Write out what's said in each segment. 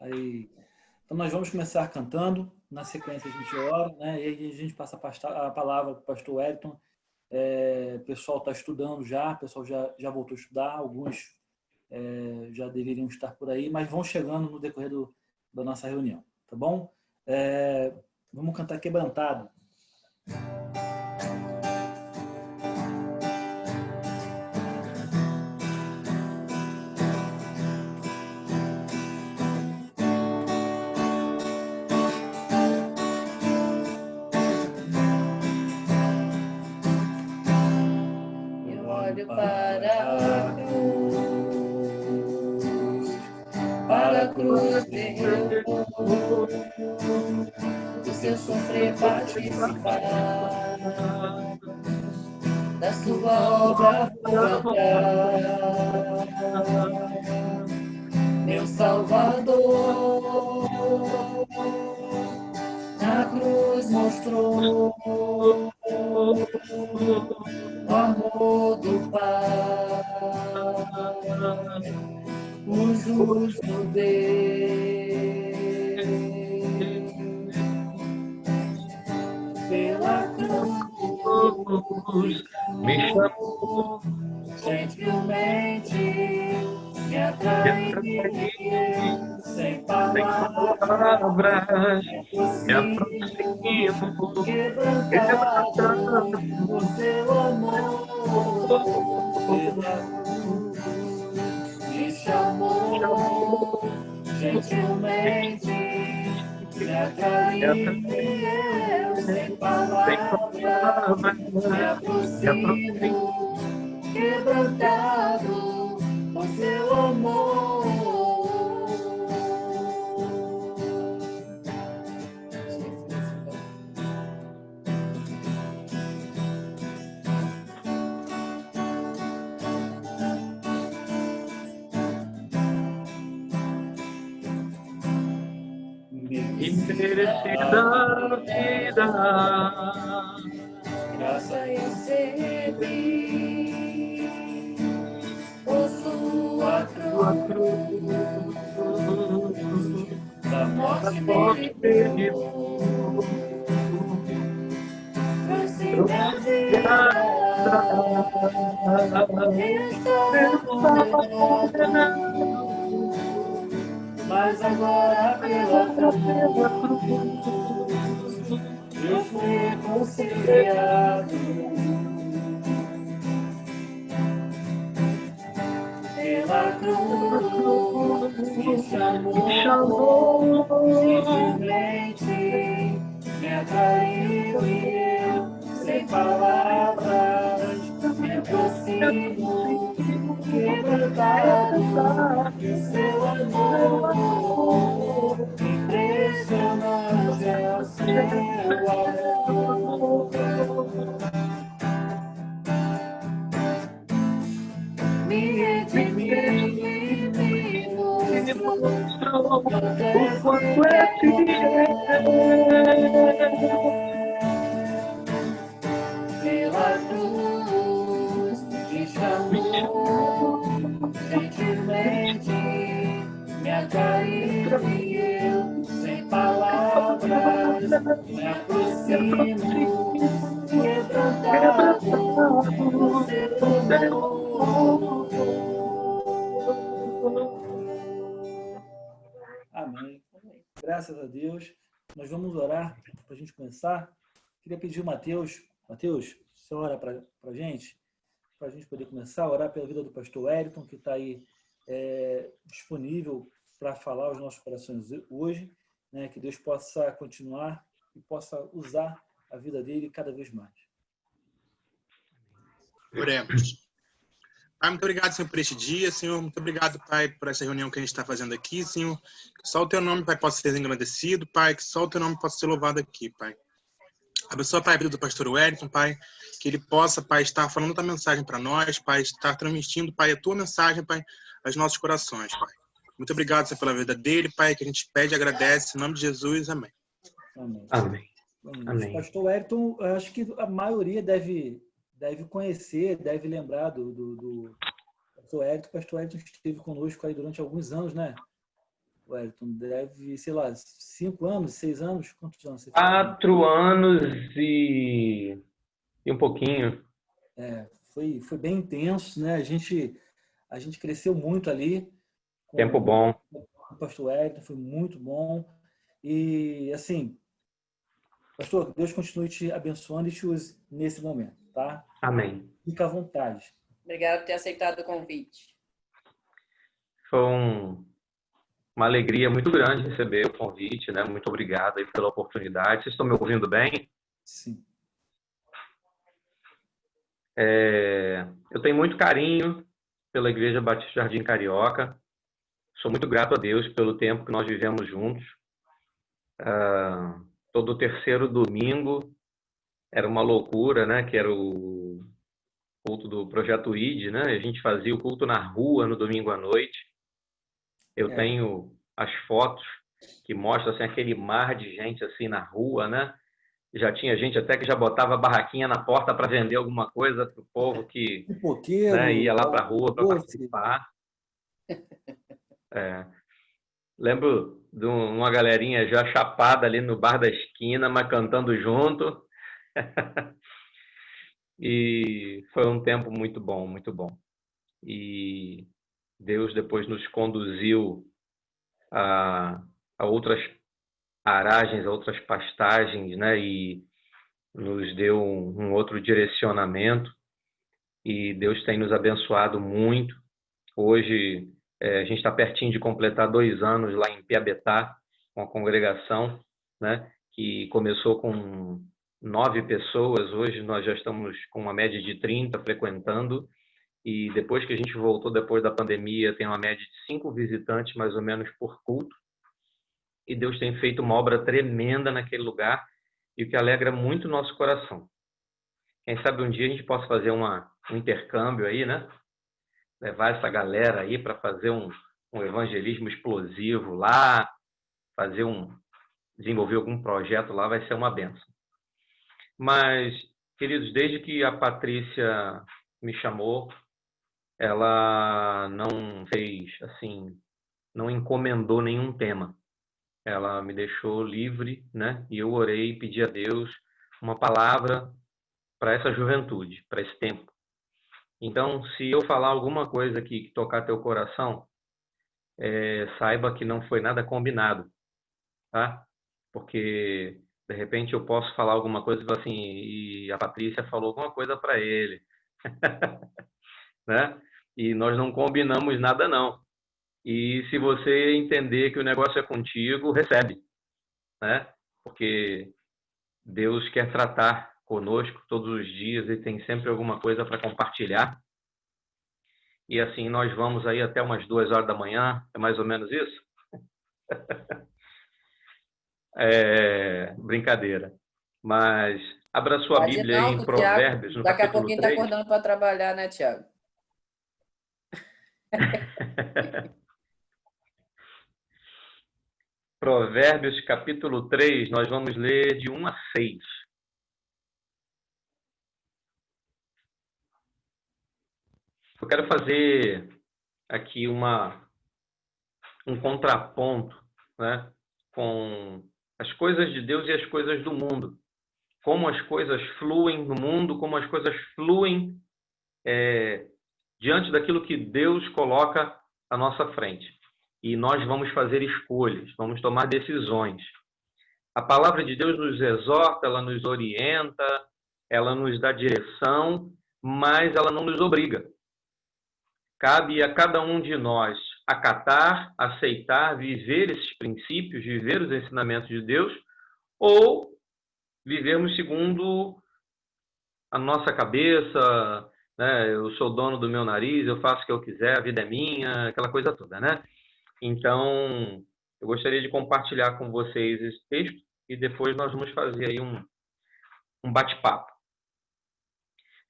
Aí, então, nós vamos começar cantando, na sequência a gente ora, né? E aí a gente passa a palavra para o pastor Wellington. O pessoal está estudando já, o pessoal já voltou a estudar, alguns já deveriam estar por aí, mas vão chegando no decorrer da nossa reunião, tá bom? Vamos cantar Quebrantado. Para a cruz derrubou, do seu sofrer participar, da sua obra cantar, meu Salvador, na cruz mostrou o amor do Pai, o justo Deus, pela cruz me chamou, gentilmente me atraiu, sem palavras, me aproximo, quebrantado o seu amor, pela cruz me chamou, gentilmente me atraiu, sem palavras, me aproximo, quebrantado o seu amor. Merecida vida, graça recebi por sua cruz, da morte me livrou, trouxe minha vida, estava condenado, mas agora pela cruz eu fui reconciliado. Pela cruz me chamou, gentilmente me atraiu e eu, sem palavras, me aproximo, quebrantado do seu amor, impressionante é o seu amor. Me redimiu e me mostrou o quanto é fiel. Pela cruz me chamou, gentilmente me atraiu e eu, sem palavras, me aproximo, quebrantado do seu amor. Amém. Graças a Deus. Nós vamos orar para a gente começar. Queria pedir o Mateus, você ora para a gente poder começar a orar pela vida do pastor Wellington, que está aí disponível para falar aos nossos corações hoje, né? Que Deus possa continuar e possa usar a vida dele cada vez mais. Oremos. Pai, muito obrigado, Senhor, por este dia, Senhor. Muito obrigado, Pai, por essa reunião que a gente está fazendo aqui, Senhor. Que só o Teu nome, Pai, possa ser engrandecido, Pai. Que só o Teu nome possa ser louvado aqui, Pai. Abençoa, Pai, a vida do pastor Wellington, Pai. Que ele possa, Pai, estar falando a mensagem para nós, Pai. Estar transmitindo, Pai, a Tua mensagem, Pai, aos nossos corações, Pai. Muito obrigado, Senhor, pela vida dele, Pai. Que a gente pede e agradece. Em nome de Jesus, amém. Amém. Amém. Amém. Pastor Wellington, acho que a maioria deve conhecer, deve lembrar do pastor Wellington. O pastor Wellington esteve conosco aí durante alguns anos, né? Wellington? Deve, sei lá, 5 anos, 6 anos? Quantos anos você fez? 4 anos e um pouquinho. Foi bem intenso, né? A gente cresceu muito ali Tempo com bom. o pastor Wellington, foi muito bom. E, assim, pastor, Deus continue te abençoando e te use nesse momento, tá? Amém. Fica à vontade. Obrigada por ter aceitado o convite. Foi uma alegria muito grande receber o convite, né? Muito obrigado aí pela oportunidade. Vocês estão me ouvindo bem? Sim. Eu tenho muito carinho pela Igreja Batista Jardim Carioca. Sou muito grato a Deus pelo tempo que nós vivemos juntos. Todo terceiro domingo era uma loucura, né? Que era o culto do Projeto ID, né? A gente fazia o culto na rua no domingo à noite. Eu tenho as fotos que mostram assim, aquele mar de gente assim na rua, né? Já tinha gente até que já botava barraquinha na porta para vender alguma coisa para o povo que Pipoqueiro, né, ia lá para a rua para doce. participar. Lembro de uma galerinha já chapada ali no bar da esquina, mas cantando junto. E foi um tempo muito bom, muito bom. E Deus depois nos conduziu a outras paragens, a outras pastagens, né? E nos deu um outro direcionamento. E Deus tem nos abençoado muito. Hoje, a gente está pertinho de completar 2 anos lá em Piabetá, com a congregação, né? Que começou com 9 pessoas. Hoje nós já estamos com uma média de 30 frequentando. E depois que a gente voltou, depois da pandemia, tem uma média de 5 visitantes, mais ou menos, por culto. E Deus tem feito uma obra tremenda naquele lugar, e o que alegra muito o nosso coração. Quem sabe um dia a gente possa fazer um intercâmbio aí, né? Levar essa galera aí para fazer um evangelismo explosivo lá, desenvolver algum projeto lá, vai ser uma bênção. Mas, queridos, desde que a Patrícia me chamou, ela não fez, assim, não encomendou nenhum tema. Ela me deixou livre, né? E eu orei e pedi a Deus uma palavra para essa juventude, para esse tempo. Então, se eu falar alguma coisa aqui que tocar teu coração, saiba que não foi nada combinado, tá? Porque, de repente, eu posso falar alguma coisa assim, e a Patrícia falou alguma coisa para ele, né? E nós não combinamos nada, não. E se você entender que o negócio é contigo, recebe, né? Porque Deus quer tratar conosco todos os dias e tem sempre alguma coisa para compartilhar. E assim nós vamos aí até umas 2 horas da manhã, é mais ou menos isso? Brincadeira. Mas abra sua Bíblia aí em Provérbios, no daqui a capítulo pouquinho está 3. acordando para trabalhar, né, Tiago? Provérbios, capítulo 3, nós vamos ler de 1 a 6. Eu quero fazer aqui um contraponto, né, com as coisas de Deus e as coisas do mundo. Como as coisas fluem no mundo, como as coisas fluem diante daquilo que Deus coloca à nossa frente. E nós vamos fazer escolhas, vamos tomar decisões. A palavra de Deus nos exorta, ela nos orienta, ela nos dá direção, mas ela não nos obriga. Cabe a cada um de nós acatar, aceitar, viver esses princípios, viver os ensinamentos de Deus, ou vivermos segundo a nossa cabeça, né? Eu sou dono do meu nariz, eu faço o que eu quiser, a vida é minha, aquela coisa toda, né? Então, eu gostaria de compartilhar com vocês esse texto e depois nós vamos fazer aí um bate-papo.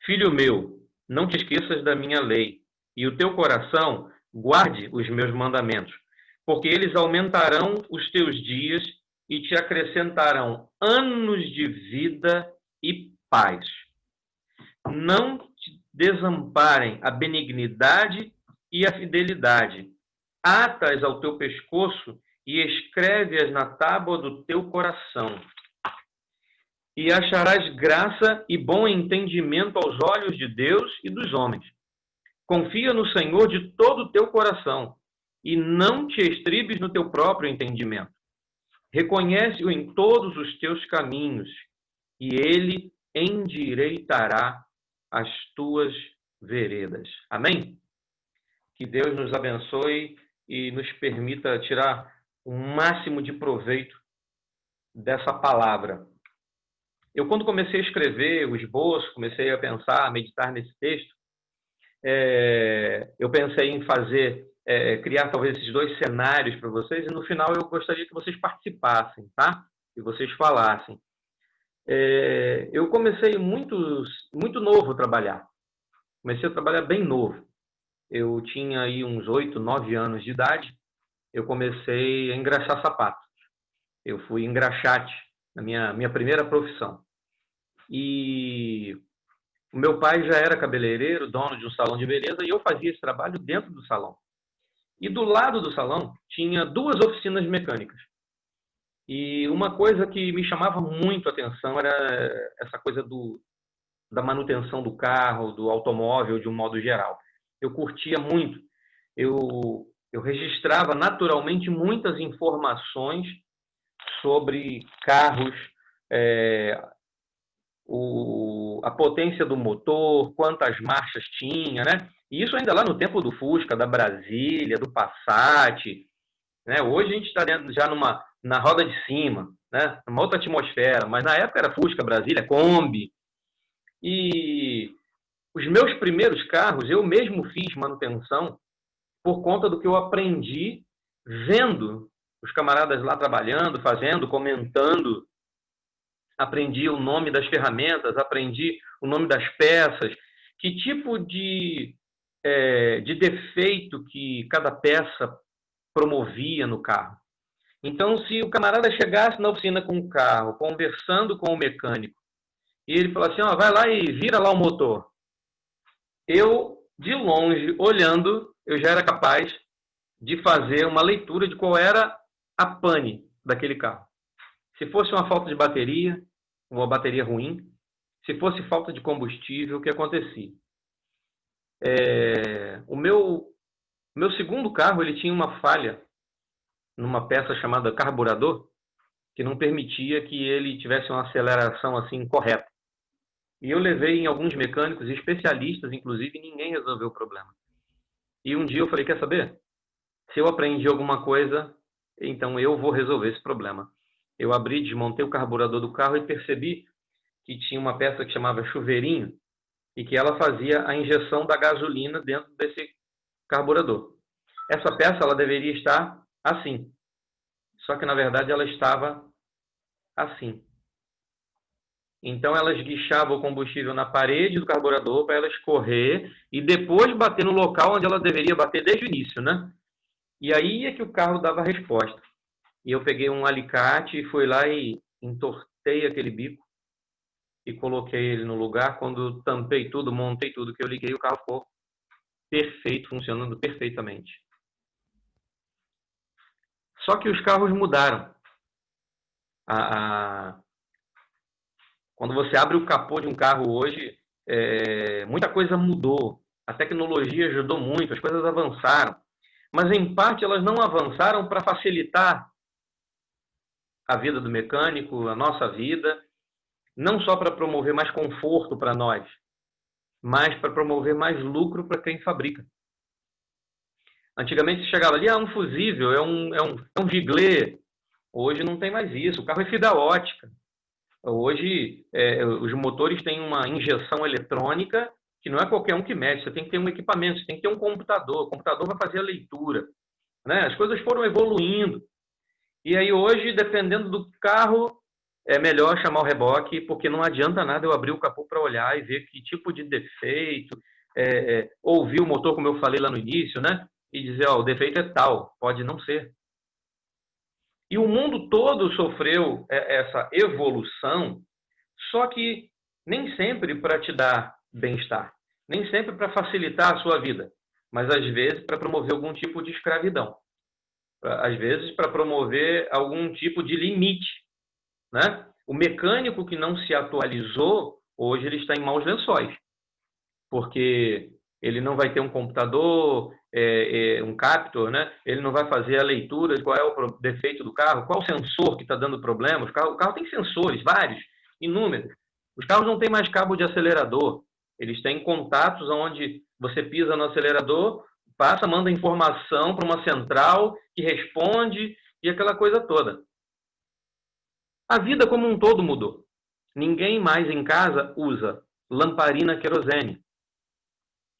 Filho meu, não te esqueças da minha lei, e o teu coração guarde os meus mandamentos, porque eles aumentarão os teus dias e te acrescentarão anos de vida e paz. Não te desamparem a benignidade e a fidelidade. Ata-as ao teu pescoço e escreve-as na tábua do teu coração. E acharás graça e bom entendimento aos olhos de Deus e dos homens. Confia no Senhor de todo o teu coração e não te estribes no teu próprio entendimento. Reconhece-o em todos os teus caminhos e ele endireitará as tuas veredas. Amém? Que Deus nos abençoe e nos permita tirar o máximo de proveito dessa palavra. Eu, quando comecei a escrever o esboço, comecei a pensar, a meditar nesse texto, eu pensei em criar talvez esses dois cenários para vocês, e no final eu gostaria que vocês participassem, tá? Que vocês falassem. Eu comecei muito novo a trabalhar. Comecei a trabalhar bem novo. Eu tinha aí uns 8, 9 anos de idade. Eu comecei a engraxar sapato. Eu fui engraxate na minha primeira profissão. E o meu pai já era cabeleireiro, dono de um salão de beleza, e eu fazia esse trabalho dentro do salão. E do lado do salão tinha 2 oficinas mecânicas. E uma coisa que me chamava muito a atenção era essa coisa da manutenção do carro, do automóvel, de um modo geral. Eu curtia muito. Eu registrava naturalmente muitas informações sobre carros, a potência do motor, quantas marchas tinha, né? E isso ainda lá no tempo do Fusca, da Brasília, do Passat, né? Hoje a gente está já na roda de cima, né? Uma outra atmosfera, mas na época era Fusca, Brasília, Kombi. E os meus primeiros carros, eu mesmo fiz manutenção por conta do que eu aprendi vendo os camaradas lá trabalhando, fazendo, comentando. Aprendi o nome das ferramentas, aprendi o nome das peças, que tipo de defeito que cada peça promovia no carro. Então, se o camarada chegasse na oficina com o carro, conversando com o mecânico, e ele falasse assim, vai lá e vira lá o motor. Eu, de longe, olhando, eu já era capaz de fazer uma leitura de qual era a pane daquele carro. Se fosse uma falta de bateria, uma bateria ruim, se fosse falta de combustível, o que acontecia? O meu segundo carro, ele tinha uma falha numa peça chamada carburador, que não permitia que ele tivesse uma aceleração assim correta. E eu levei em alguns mecânicos, especialistas, inclusive, e ninguém resolveu o problema. E um dia eu falei, quer saber? Se eu aprendi alguma coisa, então eu vou resolver esse problema. Eu abri, desmontei o carburador do carro e percebi que tinha uma peça que chamava chuveirinho e que ela fazia a injeção da gasolina dentro desse carburador. Essa peça ela deveria estar assim. Só que, na verdade, ela estava assim. Então, ela esguichava o combustível na parede do carburador para ela escorrer e depois bater no local onde ela deveria bater desde o início, né? E aí é que o carro dava a resposta. E eu peguei um alicate e fui lá e entortei aquele bico e coloquei ele no lugar. Quando tampei tudo, montei tudo que eu liguei, o carro ficou perfeito, funcionando perfeitamente. Só que os carros mudaram. Quando você abre o capô de um carro hoje, muita coisa mudou. A tecnologia ajudou muito, as coisas avançaram. Mas, em parte, elas não avançaram para facilitar a vida do mecânico, a nossa vida, não só para promover mais conforto para nós, mas para promover mais lucro para quem fabrica. Antigamente, você chegava ali, um fusível, é um giglê. Hoje não tem mais isso, o carro é fibra ótica. Hoje, os motores têm uma injeção eletrônica que não é qualquer um que mexe. Você tem que ter um equipamento, você tem que ter um computador. O computador vai fazer a leitura, né? As coisas foram evoluindo. E aí hoje, dependendo do carro, é melhor chamar o reboque, porque não adianta nada eu abrir o capô para olhar e ver que tipo de defeito, ouvir o motor, como eu falei lá no início, né? E dizer, o defeito é tal, pode não ser. E o mundo todo sofreu essa evolução, só que nem sempre para te dar bem-estar, nem sempre para facilitar a sua vida, mas às vezes para promover algum tipo de escravidão. às vezes para promover algum tipo de limite, né? O mecânico que não se atualizou, hoje ele está em maus lençóis, porque ele não vai ter um computador, um captor, né? Ele não vai fazer a leitura de qual é o defeito do carro, qual o sensor que está dando problema. O carro tem sensores, vários, inúmeros. Os carros não têm mais cabo de acelerador. Eles têm contatos onde você pisa no acelerador, passa, manda informação para uma central que responde e aquela coisa toda. A vida como um todo mudou. Ninguém mais em casa usa lamparina querosene.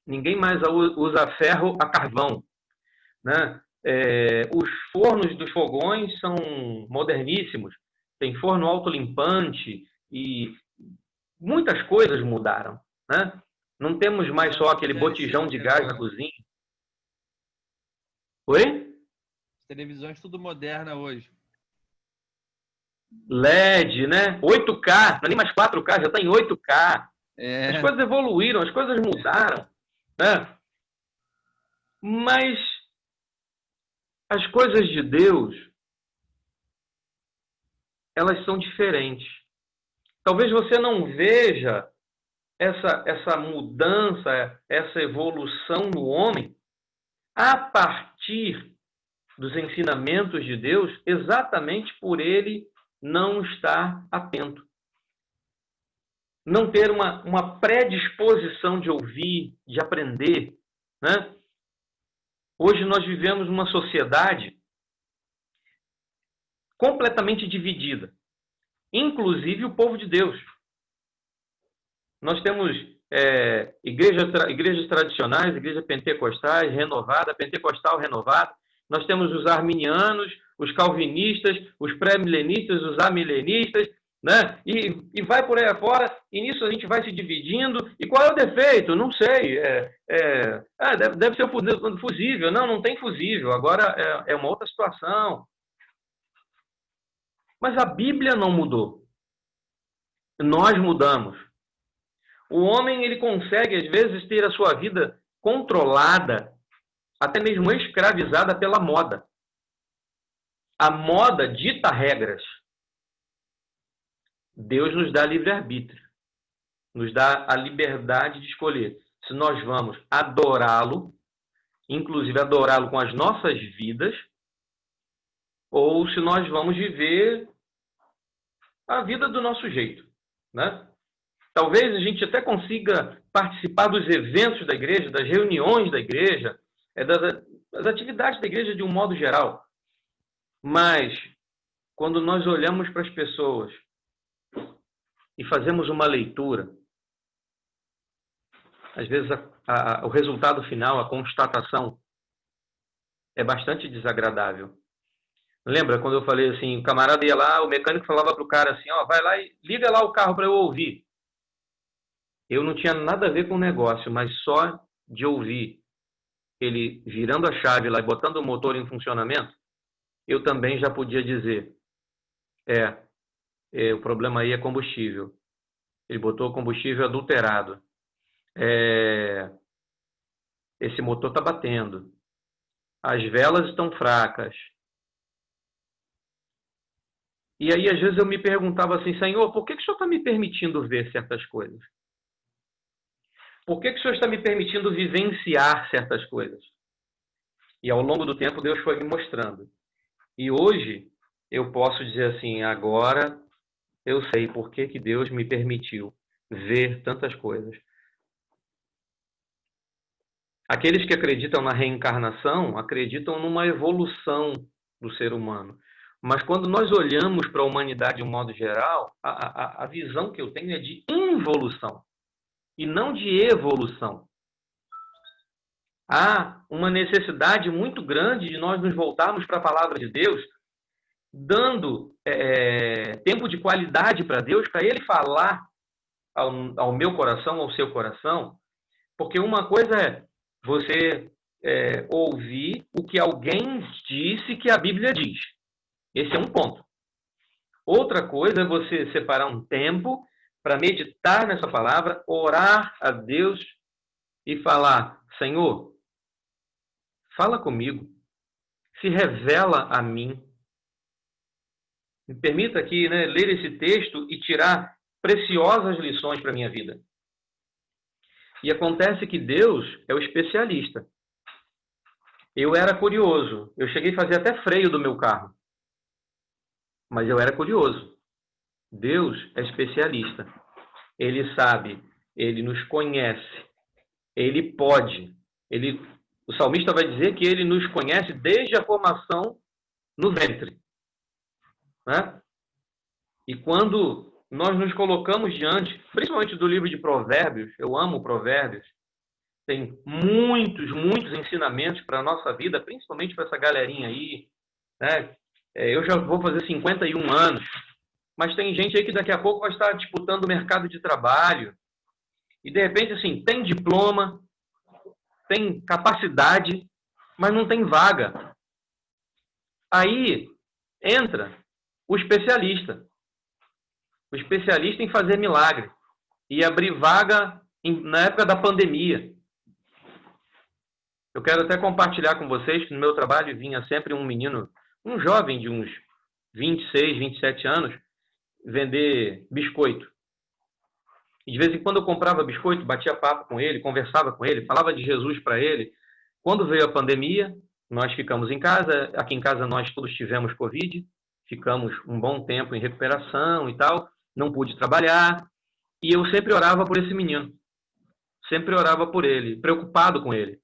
Ninguém mais usa ferro a carvão, né? Os fornos dos fogões são moderníssimos. Tem forno autolimpante e muitas coisas mudaram, né? Não temos mais só aquele botijão de gás na cozinha. Oi? Televisões tudo moderna hoje. LED, né? 8K, não é nem mais 4K, já está em 8K. É. As coisas evoluíram, as coisas mudaram, né? Mas as coisas de Deus, elas são diferentes. Talvez você não veja essa mudança, essa evolução no homem a partir dos ensinamentos de Deus, exatamente por ele não estar atento. Não ter uma predisposição de ouvir, de aprender, né? Hoje nós vivemos numa sociedade completamente dividida, inclusive o povo de Deus. Nós temos igrejas tradicionais, igrejas pentecostais, renovada, pentecostal renovada. Nós temos os arminianos, os calvinistas, os pré-milenistas, os amilenistas, né? E vai por aí afora, e nisso a gente vai se dividindo. E qual é o defeito? Não sei. Deve ser o fusível. Não tem fusível. Agora é uma outra situação. Mas a Bíblia não mudou. Nós mudamos. O homem, ele consegue, às vezes, ter a sua vida controlada, até mesmo escravizada pela moda. A moda dita regras. Deus nos dá livre-arbítrio. Nos dá a liberdade de escolher se nós vamos adorá-lo, inclusive adorá-lo com as nossas vidas, ou se nós vamos viver a vida do nosso jeito, né? Talvez a gente até consiga participar dos eventos da igreja, das reuniões da igreja, das atividades da igreja de um modo geral. Mas, quando nós olhamos para as pessoas e fazemos uma leitura, às vezes o resultado final, a constatação, é bastante desagradável. Lembra quando eu falei assim, o camarada ia lá, o mecânico falava para o cara assim, ó, vai lá e liga lá o carro para eu ouvir. Eu não tinha nada a ver com o negócio, mas só de ouvir ele virando a chave lá e botando o motor em funcionamento, eu também já podia dizer, o problema aí é combustível. Ele botou combustível adulterado. Esse motor está batendo. As velas estão fracas. E aí, às vezes, eu me perguntava assim, Senhor, por que o Senhor está me permitindo ver certas coisas? Por que o Senhor está me permitindo vivenciar certas coisas? E ao longo do tempo, Deus foi me mostrando. E hoje, eu posso dizer assim, agora eu sei por que Deus me permitiu ver tantas coisas. Aqueles que acreditam na reencarnação, acreditam numa evolução do ser humano. Mas quando nós olhamos para a humanidade de um modo geral, a visão que eu tenho é de involução e não de evolução. Há uma necessidade muito grande de nós nos voltarmos para a palavra de Deus, dando tempo de qualidade para Deus, para Ele falar ao meu coração, ao seu coração, porque uma coisa é você ouvir o que alguém disse que a Bíblia diz. Esse é um ponto. Outra coisa é você separar um tempo para meditar nessa palavra, orar a Deus e falar, Senhor, fala comigo. se revela a mim. Me permita aqui, né, ler esse texto e tirar preciosas lições para a minha vida. E acontece que Deus é o especialista. Eu era curioso. Eu cheguei a fazer até freio do meu carro. Mas eu era curioso. Deus é especialista. Ele sabe, ele nos conhece, ele pode. O salmista vai dizer que ele nos conhece desde a formação no ventre. Né? E quando nós nos colocamos diante, principalmente do livro de Provérbios, eu amo Provérbios, tem muitos ensinamentos para a nossa vida, principalmente para essa galerinha aí. Né? Eu já vou fazer 51 anos, mas tem gente aí que daqui a pouco vai estar disputando o mercado de trabalho. E, de repente, assim, tem diploma, tem capacidade, mas não tem vaga. Aí entra o especialista. O especialista em fazer milagre. E abrir vaga na época da pandemia. Eu quero até compartilhar com vocês que no meu trabalho vinha sempre um menino, um jovem de uns 26, 27 anos, vender biscoito. E de vez em quando eu comprava biscoito, batia papo com ele, conversava com ele, falava de Jesus para ele. Quando veio a pandemia, nós ficamos em casa. Aqui em casa nós todos tivemos Covid. Ficamos um bom tempo em recuperação e tal. Não pude trabalhar. E eu sempre orava por esse menino. Sempre orava por ele, preocupado com ele.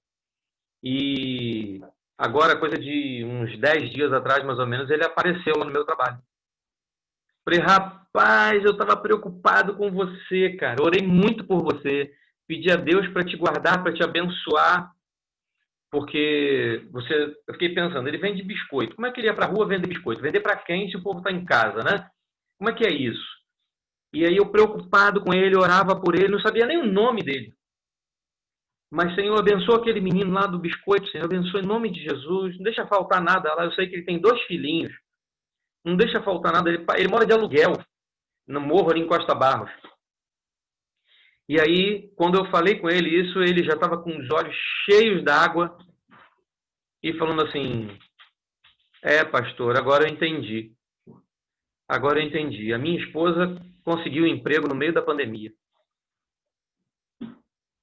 E agora, coisa de uns 10 dias atrás, mais ou menos, ele apareceu lá no meu trabalho. Falei, rapaz, eu estava preocupado com você, cara. Orei muito por você. Pedi a Deus para te guardar, para te abençoar. Porque eu fiquei pensando, ele vende biscoito. Como é que ele ia para a rua vender biscoito? Vender para quem se o povo está em casa, né? Como é que é isso? E aí eu preocupado com ele, orava por ele, não sabia nem o nome dele. Mas, Senhor, abençoa aquele menino lá do biscoito, Senhor, abençoa em nome de Jesus. Não deixa faltar nada lá. Eu sei que ele tem 2 filhinhos. Não deixa faltar nada. Ele mora de aluguel, no morro ali em Costa Barros. E aí, quando eu falei com ele isso, ele já estava com os olhos cheios d'água e falando assim, pastor, agora eu entendi. Agora eu entendi. A minha esposa conseguiu um emprego no meio da pandemia.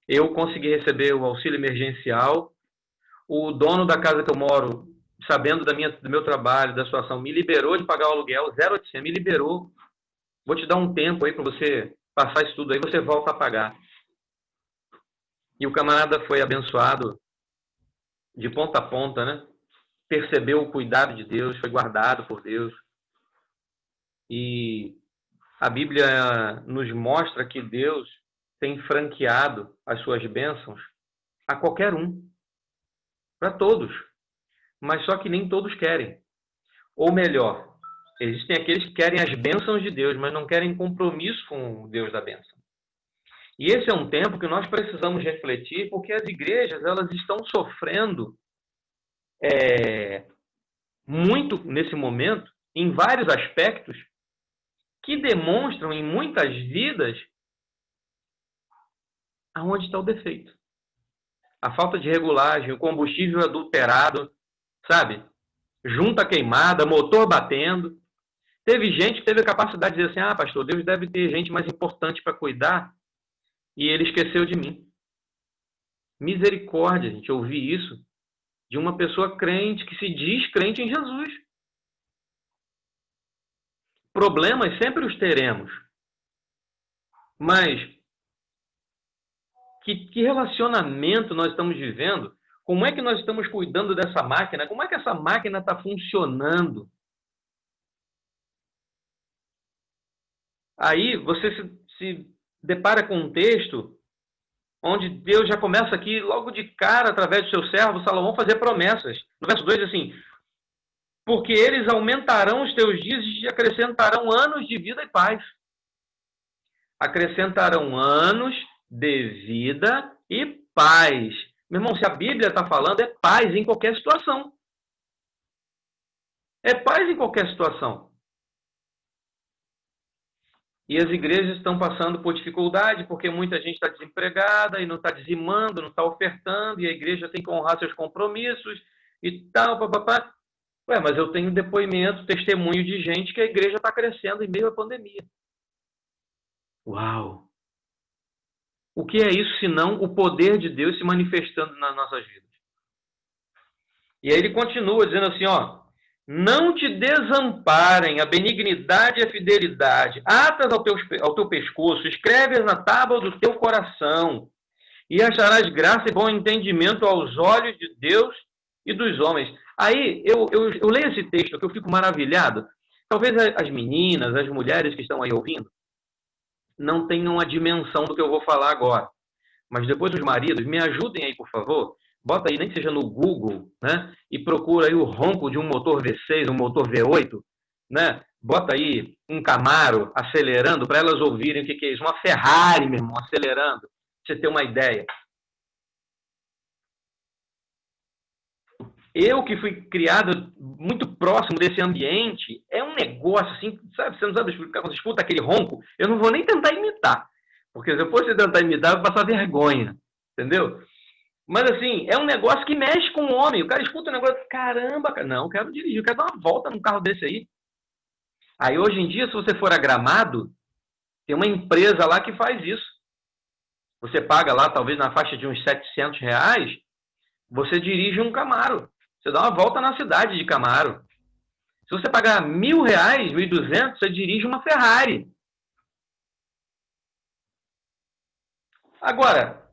Eu consegui receber o auxílio emergencial. O dono da casa que eu moro, sabendo do meu trabalho, da situação, me liberou de pagar o aluguel, 0,800, me liberou. Vou te dar um tempo aí para você passar isso tudo aí, você volta a pagar. E o camarada foi abençoado de ponta a ponta, né? Percebeu o cuidado de Deus, foi guardado por Deus. E a Bíblia nos mostra que Deus tem franqueado as suas bênçãos a qualquer um. Para todos. Mas só que nem todos querem. Ou melhor, existem aqueles que querem as bênçãos de Deus, mas não querem compromisso com o Deus da bênção. E esse é um tempo que nós precisamos refletir, porque as igrejas elas estão sofrendo muito nesse momento, em vários aspectos, que demonstram em muitas vidas aonde está o defeito. A falta de regulagem, o combustível adulterado, sabe? Junta queimada, motor batendo. Teve gente que teve a capacidade de dizer assim, pastor, Deus deve ter gente mais importante para cuidar e ele esqueceu de mim. Misericórdia, gente, eu ouvi isso de uma pessoa crente que se diz crente em Jesus. Problemas sempre os teremos. Mas que relacionamento nós estamos vivendo? Como é que nós estamos cuidando dessa máquina? Como é que essa máquina está funcionando? Aí você se depara com um texto onde Deus já começa aqui, logo de cara, através do seu servo Salomão, fazer promessas. No verso 2 diz assim, porque eles aumentarão os teus dias e acrescentarão anos de vida e paz. Acrescentarão anos de vida e paz. Meu irmão, se a Bíblia está falando, é paz em qualquer situação. É paz em qualquer situação. E as igrejas estão passando por dificuldade, porque muita gente está desempregada e não está dizimando, não está ofertando, e a igreja tem que honrar seus compromissos e tal, papapá. Ué, mas eu tenho depoimento, testemunho de gente que a igreja está crescendo em meio à pandemia. Uau! O que é isso senão o poder de Deus se manifestando nas nossas vidas? E aí ele continua dizendo assim, ó, não te desamparem a benignidade e a fidelidade, atas ao teu pescoço, escreve-as na tábua do teu coração, e acharás graça e bom entendimento aos olhos de Deus e dos homens. Aí eu leio esse texto que eu fico maravilhado. Talvez as meninas, as mulheres que estão aí ouvindo, não tenham a dimensão do que eu vou falar agora. Mas depois os maridos, me ajudem aí, por favor. Bota aí, nem que seja no Google, né? E procura aí o ronco de um motor V6, um motor V8, né? Bota aí um Camaro acelerando para elas ouvirem o que é isso. Uma Ferrari, meu irmão, acelerando. Pra você ter uma ideia. Eu que fui criado muito próximo desse ambiente, é um negócio assim, sabe? Você não sabe explicar, quando você escuta aquele ronco, eu não vou nem tentar imitar. Porque se eu fosse tentar imitar, eu vou passar vergonha. Entendeu? Mas assim, é um negócio que mexe com o homem. O cara escuta um negócio, caramba, cara, não, eu quero dirigir, eu quero dar uma volta num carro desse aí. Aí hoje em dia, se você for a Gramado, tem uma empresa lá que faz isso. Você paga lá, talvez na faixa de uns R$ 700, você dirige um Camaro. Você dá uma volta na cidade de Camaro. Se você pagar R$ 1.000, 1.200, você dirige uma Ferrari. Agora,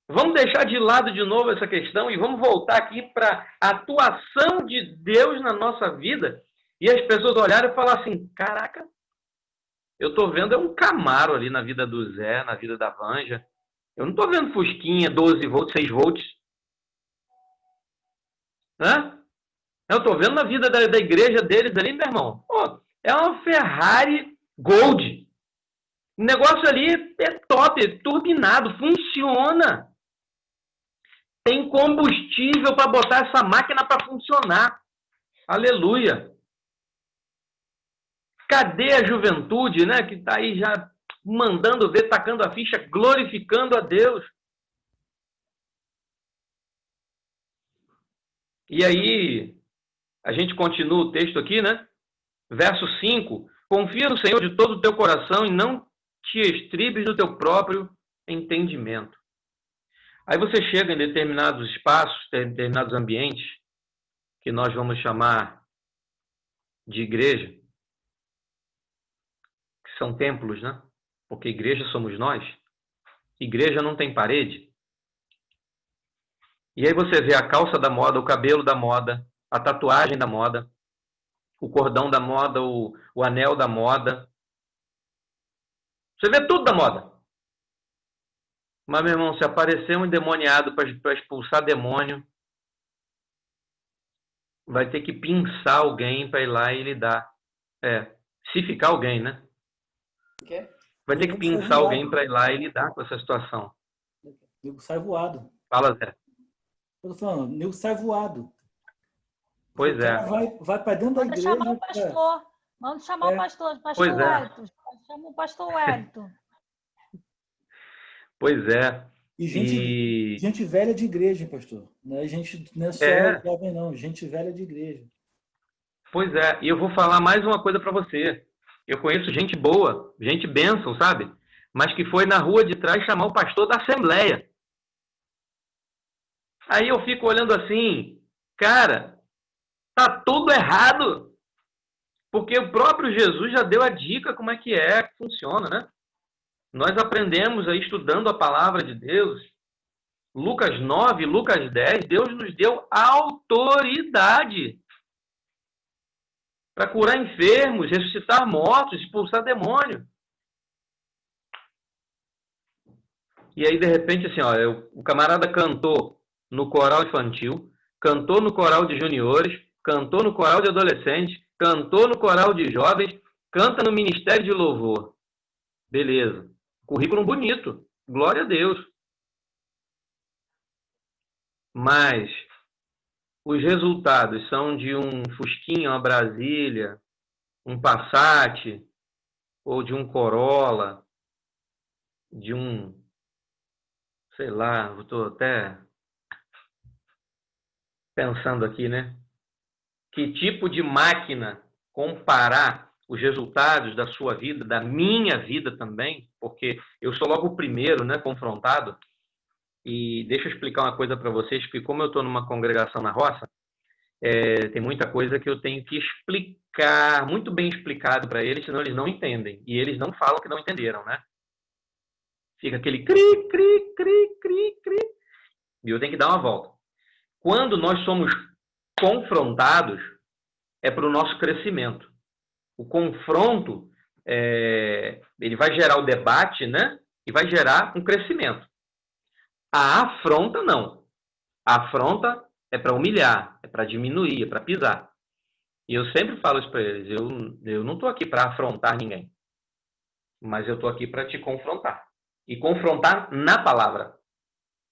vamos deixar de lado de novo essa questão e vamos voltar aqui para a atuação de Deus na nossa vida e as pessoas olharem e falar assim, caraca, eu estou vendo um Camaro ali na vida do Zé, na vida da Vanja. Eu não estou vendo Fusquinha, 12 volts, 6 volts. Né? Eu estou vendo na vida da igreja deles ali, meu irmão. Pô, é uma Ferrari Gold. O negócio ali é top, é turbinado, funciona. Tem combustível para botar essa máquina para funcionar. Aleluia. Cadê a juventude, né? Que está aí já mandando ver, tacando a ficha, glorificando a Deus. E aí, a gente continua o texto aqui, né? Verso 5. Confia no Senhor de todo o teu coração e não te estribes no teu próprio entendimento. Aí você chega em determinados espaços, determinados ambientes, que nós vamos chamar de igreja, que são templos, né? Porque igreja somos nós. Igreja não tem parede. E aí você vê a calça da moda, o cabelo da moda, a tatuagem da moda, o cordão da moda, o anel da moda. Você vê tudo da moda. Mas, meu irmão, se aparecer um endemoniado para expulsar demônio, vai ter que pinçar alguém para ir lá e lidar. Se ficar alguém, né? O quê? Vai ter que pinçar alguém para ir lá e lidar com essa situação. O nego sai voado. Fala, Zé. Eu tô falando, o nego sai voado. Pois O cara é. vai para dentro da Manda igreja. chamar o pastor. Manda chamar o pastor. Pastor Pois é. Wellington. Chama o pastor Wellington. Pois é. E gente velha de igreja, hein, pastor? Não é gente, não é só jovem, não. Gente velha de igreja. Pois é. E eu vou falar mais uma coisa para você. Eu conheço gente boa, gente bênção, sabe? Mas que foi na rua de trás chamar o pastor da Assembleia. Aí eu fico olhando assim, cara, tá tudo errado. Porque o próprio Jesus já deu a dica como é que funciona, né? Nós aprendemos aí estudando a palavra de Deus. Lucas 9, Lucas 10, Deus nos deu autoridade para curar enfermos, ressuscitar mortos, expulsar demônio. E aí, de repente, assim, ó, o camarada cantou no coral infantil, cantou no coral de juniores, cantou no coral de adolescentes, cantou no coral de jovens, canta no ministério de louvor. Beleza. Currículo bonito. Glória a Deus. Mas os resultados são de um Fusquinha, uma Brasília, um Passat, ou de um Corolla, de um, sei lá, eu estou até pensando aqui, né? que tipo de máquina comparar os resultados da sua vida, da minha vida também, porque eu sou logo o primeiro, né, confrontado. E deixa eu explicar uma coisa para vocês, que como eu estou numa congregação na roça, tem muita coisa que eu tenho que explicar, muito bem explicado para eles, senão eles não entendem. E eles não falam que não entenderam, né? Fica aquele cri, cri, cri, cri, cri. E eu tenho que dar uma volta. Quando nós somos confrontados, é para o nosso crescimento. O confronto, ele vai gerar o debate, né? E vai gerar um crescimento. A afronta, não. A afronta é para humilhar, é para diminuir, é para pisar. E eu sempre falo isso para eles. Eu não estou aqui para afrontar ninguém. Mas eu estou aqui para te confrontar. E confrontar na palavra.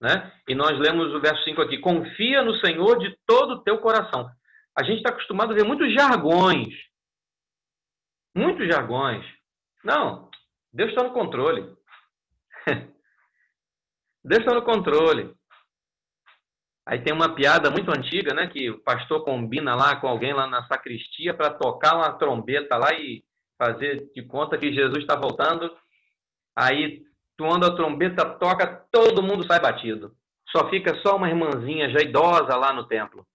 Né? E nós lemos o verso 5 aqui. Confia no Senhor de todo o teu coração. A gente está acostumado a ver muitos jargões. Muitos jargões. Não, Deus está no controle. Deus está no controle. Aí tem uma piada muito antiga, né? Que o pastor combina lá com alguém lá na sacristia para tocar uma trombeta lá e fazer de conta que Jesus está voltando. Aí, quando a trombeta toca, todo mundo sai batido. Só fica só uma irmãzinha já idosa lá no templo.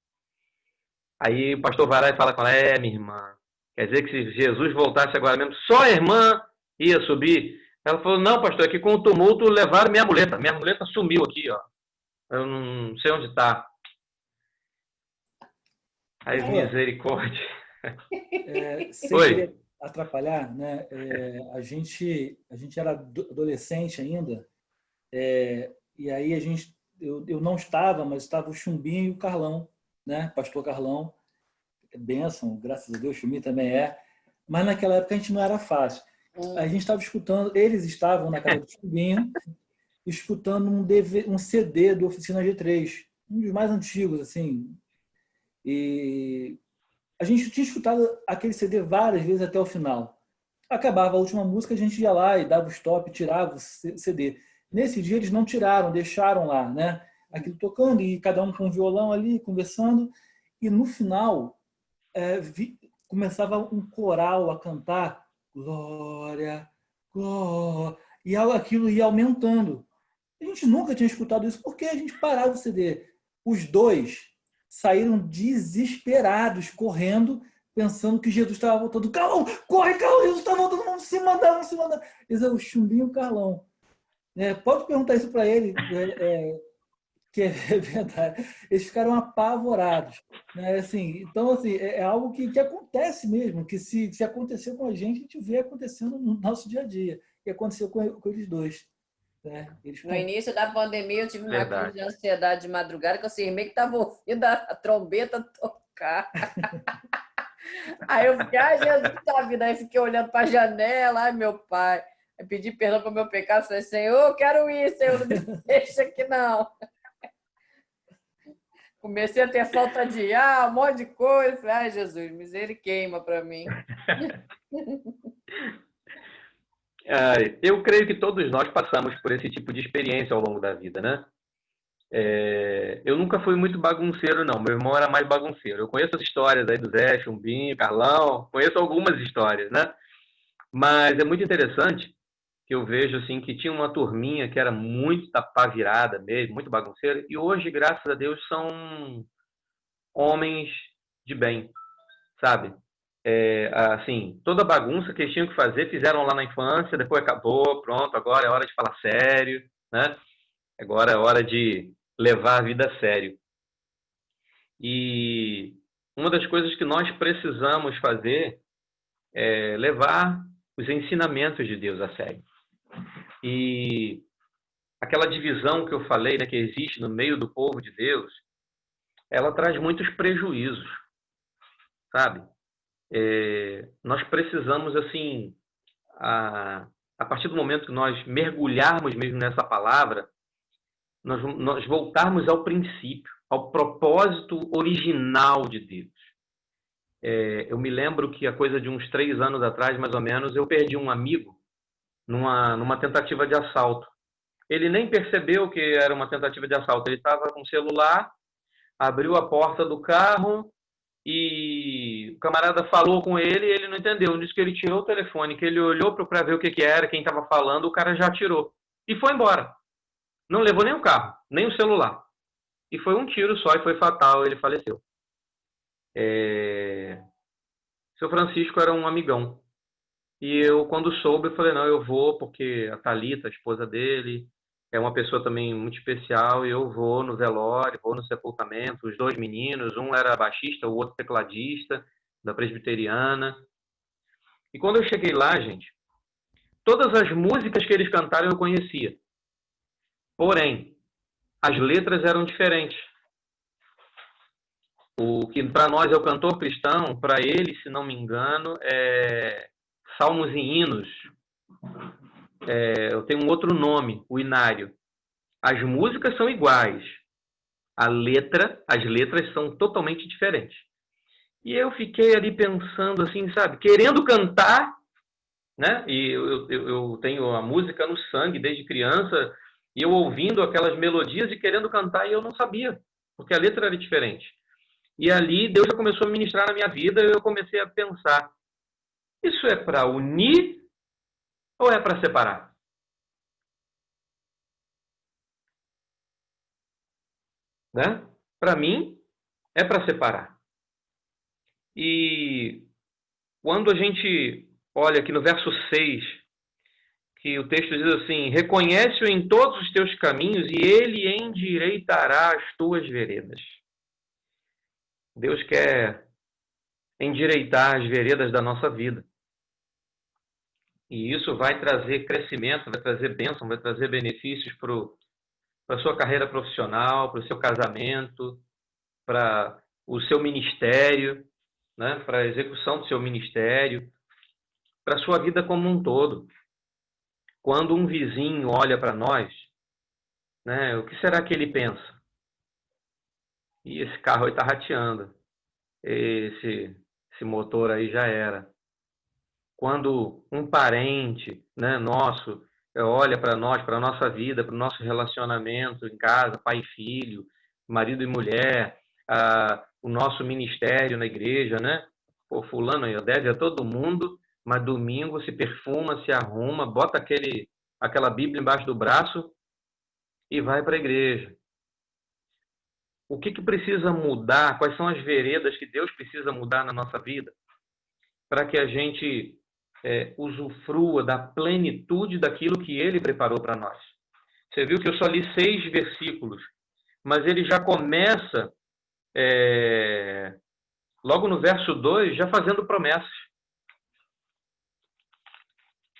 Aí o pastor vai lá e fala com ela, minha irmã, quer dizer que se Jesus voltasse agora mesmo, só a irmã ia subir? Ela falou, não, pastor, é que com o tumulto levaram minha muleta. Minha muleta sumiu aqui, ó. Eu não sei onde está. Aí, misericórdia. Sem querer atrapalhar, né? A gente era adolescente ainda, e aí eu não estava, mas estava o Chumbinho e o Carlão, né? Pastor Carlão, bênção, graças a Deus, o Chumbinho também é. Mas naquela época a gente não era fácil. A gente estava escutando, eles estavam na casa do Chumbinho, escutando um CD do Oficina G3, um dos mais antigos, assim. E a gente tinha escutado aquele CD várias vezes até o final. Acabava a última música, a gente ia lá e dava o stop, tirava o CD. Nesse dia eles não tiraram, deixaram lá, né? Aquilo tocando e cada um com um violão ali, conversando. E no final, começava um coral a cantar Glória, Glória. E aquilo ia aumentando. A gente nunca tinha escutado isso, porque a gente parava o CD. Os dois saíram desesperados, correndo, pensando que Jesus estava voltando. Carlão, corre, Carlão, Jesus está voltando, vamos se mandar, vamos se mandar. Eles eram o Chumbinho e o Carlão. Pode perguntar isso para ele, que é verdade. Eles ficaram apavorados. Né? Assim, então, assim, é algo que acontece mesmo, que se aconteceu com a gente vê acontecendo no nosso dia a dia. E aconteceu com eles dois. No início da pandemia, eu tive uma crise de ansiedade de madrugada, que eu cismei que estava ouvindo a trombeta tocar. Aí eu fiquei, ai, Jesus da vida. Aí fiquei olhando para a janela, ai, meu pai. Aí pedi perdão para o meu pecado, falei, Senhor, eu quero ir, Senhor, não me deixa aqui, não. Comecei a ter falta de ar, um monte de coisa. Falei, ai, Jesus, miséria queima para mim. Eu creio que todos nós passamos por esse tipo de experiência ao longo da vida, né? Eu nunca fui muito bagunceiro, não. Meu irmão era mais bagunceiro. Eu conheço as histórias aí do Zé, Chumbinho, Carlão, conheço algumas histórias, né? Mas é muito interessante que eu vejo assim que tinha uma turminha que era muito tapavirada mesmo, muito bagunceira, e hoje, graças a Deus, são homens de bem, sabe? Assim, toda bagunça que eles tinham que fazer, fizeram lá na infância, depois acabou, pronto, agora é hora de falar sério, né? Agora é hora de levar a vida a sério. E uma das coisas que nós precisamos fazer é levar os ensinamentos de Deus a sério. E aquela divisão que eu falei, né, que existe no meio do povo de Deus, ela traz muitos prejuízos, sabe? Nós precisamos, assim, a partir do momento que nós mergulharmos mesmo nessa palavra, nós voltarmos ao princípio, ao propósito original de Deus. Eu me lembro que a coisa de uns 3 anos atrás, mais ou menos, eu perdi um amigo numa tentativa de assalto. Ele nem percebeu que era uma tentativa de assalto. Ele estava com o celular, abriu a porta do carro e o camarada falou com ele e ele não entendeu. Disse que ele tirou o telefone, que ele olhou para ver o que era, quem estava falando, o cara já tirou. E foi embora. Não levou nem o carro, nem o celular. E foi um tiro só e foi fatal, ele faleceu. Seu Francisco era um amigão. E eu, quando soube, eu falei, não, eu vou, porque a Thalita, a esposa dele, é uma pessoa também muito especial, e eu vou no velório, vou no sepultamento. Os dois meninos, um era baixista, o outro tecladista, da presbiteriana. E quando eu cheguei lá, gente, todas as músicas que eles cantaram eu conhecia. Porém, as letras eram diferentes. O que para nós é o cantor cristão, para ele, se não me engano, é salmos e hinos. Eu tenho um outro nome, o inário. As músicas são iguais. As letras são totalmente diferentes. E eu fiquei ali pensando assim, sabe, querendo cantar, né? E eu tenho a música no sangue desde criança, e eu ouvindo aquelas melodias e querendo cantar, e eu não sabia, porque a letra era diferente. E ali Deus já começou a ministrar na minha vida, e eu comecei a pensar, isso é para unir ou é para separar? Né? Para mim, é para separar. E quando a gente olha aqui no verso 6, que o texto diz assim, reconhece-o em todos os teus caminhos e ele endireitará as tuas veredas. Deus quer endireitar as veredas da nossa vida. E isso vai trazer crescimento, vai trazer bênção, vai trazer benefícios para a sua carreira profissional, para o seu casamento, para o seu ministério, né? Para a execução do seu ministério, para a sua vida como um todo. Quando um vizinho olha para nós, né, o que será que ele pensa? E esse carro aí está rateando. Esse motor aí já era. Quando um parente, né, nosso olha para nós, para a nossa vida, para o nosso relacionamento em casa, pai e filho, marido e mulher, o nosso ministério na igreja, né? Pô, fulano aí deve a todo mundo, mas domingo se perfuma, se arruma, bota aquela Bíblia embaixo do braço e vai para a igreja. O que precisa mudar? Quais são as veredas que Deus precisa mudar na nossa vida para que a gente usufrua da plenitude daquilo que Ele preparou para nós? Você viu que eu só li 6 versículos, mas ele já começa, logo no verso 2, já fazendo promessas.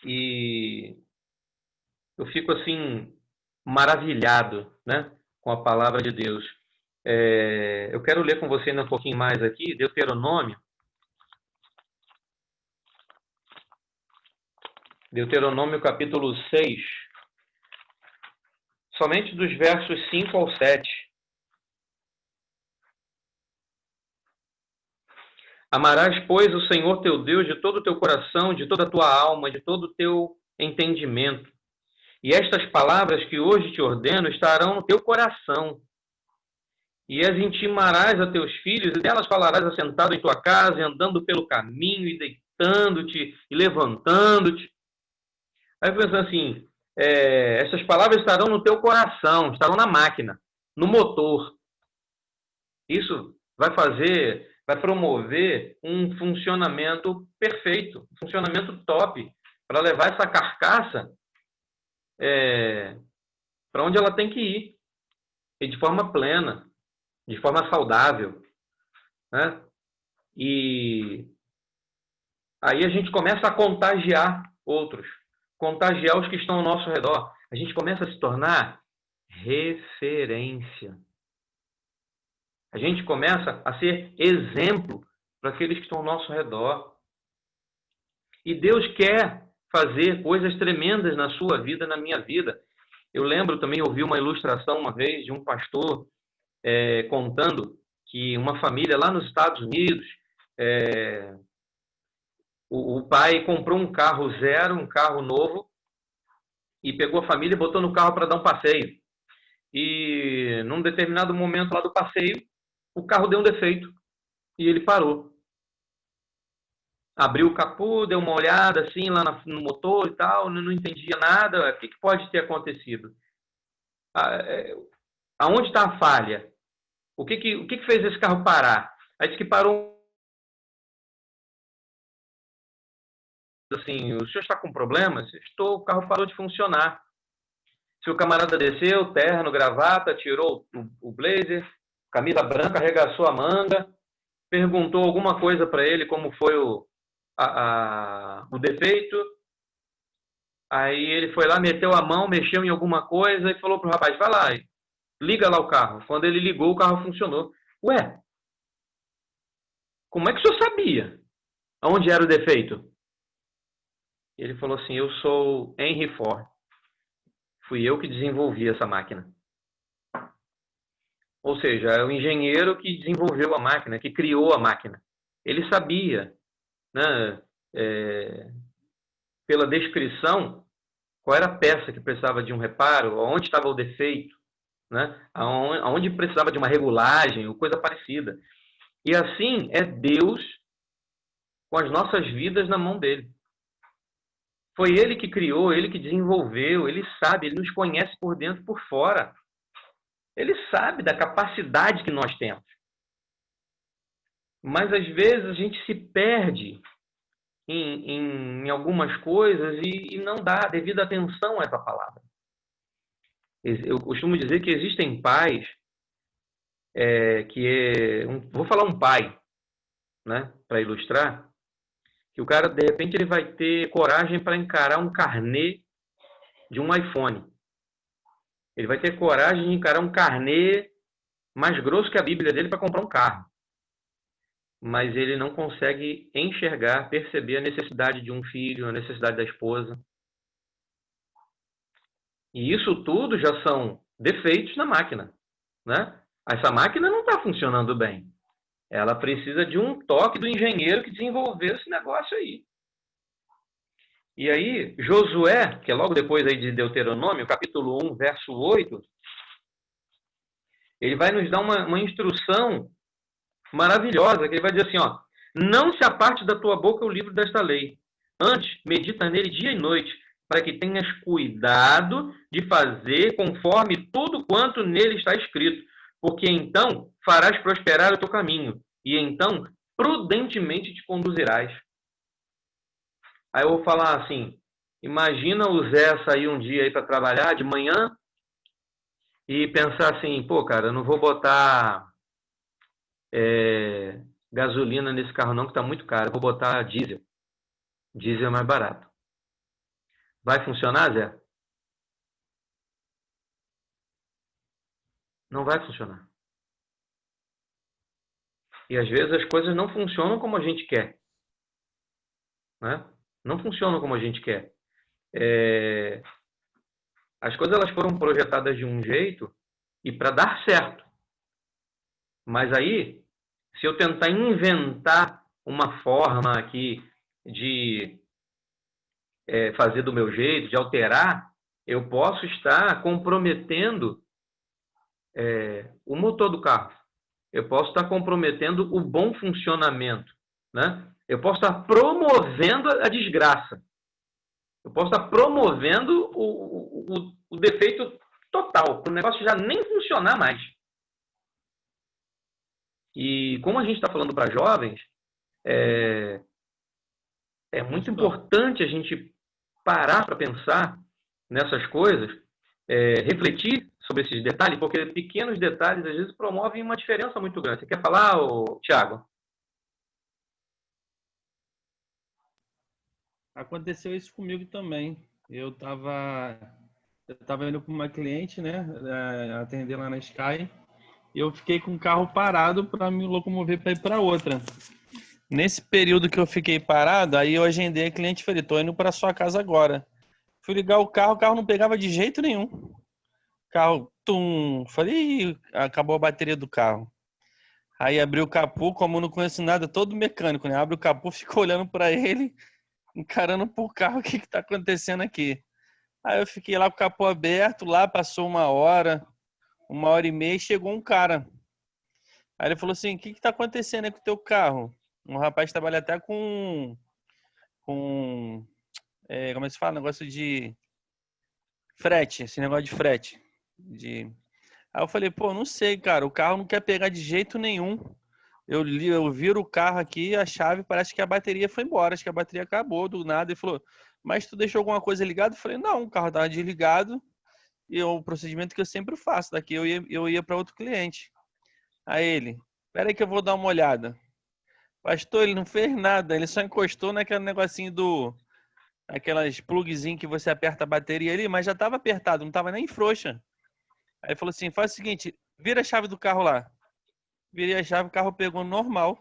E eu fico assim, maravilhado, né, com a palavra de Deus. Eu quero ler com você ainda um pouquinho mais aqui, Deuteronômio. Deuteronômio capítulo 6. Somente dos versos 5 ao 7. Amarás, pois, o Senhor teu Deus de todo o teu coração, de toda a tua alma, de todo o teu entendimento. E estas palavras que hoje te ordeno estarão no teu coração. E as intimarás a teus filhos, e delas falarás assentado em tua casa, e andando pelo caminho, e deitando-te, e levantando-te. Aí eu penso assim, essas palavras estarão no teu coração, estarão na máquina, no motor. Isso vai promover um funcionamento perfeito, um funcionamento top, para levar essa carcaça para onde ela tem que ir, e de forma plena, de forma saudável, né? E aí a gente começa a contagiar outros, contagiar os que estão ao nosso redor. A gente começa a se tornar referência. A gente começa a ser exemplo para aqueles que estão ao nosso redor. E Deus quer fazer coisas tremendas na sua vida, na minha vida. Eu lembro também, ouvi uma ilustração uma vez de um pastor contando que uma família lá nos Estados Unidos, o pai comprou um carro zero, um carro novo, e pegou a família e botou no carro para dar um passeio. E num determinado momento lá do passeio, o carro deu um defeito. E ele parou. Abriu o capô, deu uma olhada assim lá no motor e tal, não entendia nada. O que pode ter acontecido? Aonde está a falha? O que fez esse carro parar? Aí disse que parou. Assim, o senhor está com problemas? Estou, o carro parou de funcionar. Se o camarada desceu, terno, gravata, tirou o blazer, camisa branca, arregaçou a manga, perguntou alguma coisa para ele, como foi o defeito. Aí ele foi lá, meteu a mão, mexeu em alguma coisa e falou pro rapaz, vai lá, liga lá o carro. Quando ele ligou, o carro funcionou. Ué, como é que o senhor sabia aonde era o defeito? Ele falou assim, eu sou Henry Ford. Fui eu que desenvolvi essa máquina. Ou seja, é o engenheiro que desenvolveu a máquina, que criou a máquina. Ele sabia, né, pela descrição, qual era a peça que precisava de um reparo, onde estava o defeito, né, aonde precisava de uma regulagem, ou coisa parecida. E assim é Deus com as nossas vidas na mão dele. Foi ele que criou, ele que desenvolveu, ele sabe, ele nos conhece por dentro e por fora. Ele sabe da capacidade que nós temos. Mas às vezes a gente se perde em algumas coisas e não dá devida atenção a essa palavra. Eu costumo dizer que existem pais vou falar um pai, né, para ilustrar, que o cara, de repente, ele vai ter coragem para encarar um carnê de um iPhone. Ele vai ter coragem de encarar um carnê mais grosso que a Bíblia dele para comprar um carro. Mas ele não consegue enxergar, perceber a necessidade de um filho, a necessidade da esposa. E isso tudo já são defeitos na máquina, né? Essa máquina não está funcionando bem. Ela precisa de um toque do engenheiro que desenvolveu esse negócio aí. E aí, Josué, que é logo depois aí de Deuteronômio, capítulo 1, verso 8, ele vai nos dar uma instrução maravilhosa, que ele vai dizer assim, ó, não se aparte da tua boca o livro desta lei. Antes, medita nele dia e noite, para que tenhas cuidado de fazer conforme tudo quanto nele está escrito, porque então farás prosperar o teu caminho, e então prudentemente te conduzirás. Aí eu vou falar assim, imagina o Zé sair um dia aí para trabalhar de manhã e pensar assim, pô, cara, eu não vou botar gasolina nesse carro não, que está muito caro, eu vou botar diesel. Diesel é mais barato. Vai funcionar, Zé? Não vai funcionar. E às vezes as coisas não funcionam como a gente quer, né? Não funcionam como a gente quer. As coisas elas foram projetadas de um jeito e para dar certo. Mas aí, se eu tentar inventar uma forma aqui de fazer do meu jeito, de alterar, eu posso estar comprometendo o motor do carro. Eu posso estar comprometendo o bom funcionamento, né? Eu posso estar promovendo a desgraça. Eu posso estar promovendo o defeito total, para o negócio já nem funcionar mais. E como a gente está falando para jovens, é muito importante a gente parar para pensar nessas coisas, refletir sobre esses detalhes, porque pequenos detalhes às vezes promovem uma diferença muito grande. Você quer falar, Thiago? Aconteceu isso comigo também. Eu tava indo para uma cliente, né, atender lá na Sky, e eu fiquei com o carro parado para me locomover para ir para outra. Nesse período que eu fiquei parado, aí eu agendei a cliente e falei, tô indo para sua casa agora. Fui ligar o carro não pegava de jeito nenhum. Carro, falei, acabou a bateria do carro. Aí abri o capô, como eu não conheço nada, todo mecânico, né? Abre o capô, fica olhando para ele, encarando pro carro, o que tá acontecendo aqui. Aí eu fiquei lá com o capô aberto, lá passou 1 hora, 1h30 e chegou um cara. Aí ele falou assim, o que tá acontecendo aí com o teu carro? Um rapaz trabalha até com como é que se fala? Negócio de frete, esse negócio de frete. Aí eu falei, pô, não sei, cara, o carro não quer pegar de jeito nenhum. Eu viro o carro aqui, a chave, parece que a bateria foi embora, acho que a bateria acabou do nada. Ele falou, mas tu deixou alguma coisa ligada? Eu falei, não, o carro tava desligado e é o procedimento que eu sempre faço. Daqui eu ia para outro cliente. Aí ele, pera aí que eu vou dar uma olhada. Pastor, ele não fez nada, ele só encostou naquele negocinho aquelas plugzinho que você aperta a bateria ali, mas já tava apertado, não tava nem frouxa. Aí ele falou assim, faz o seguinte, vira a chave do carro lá. Virei a chave, o carro pegou normal.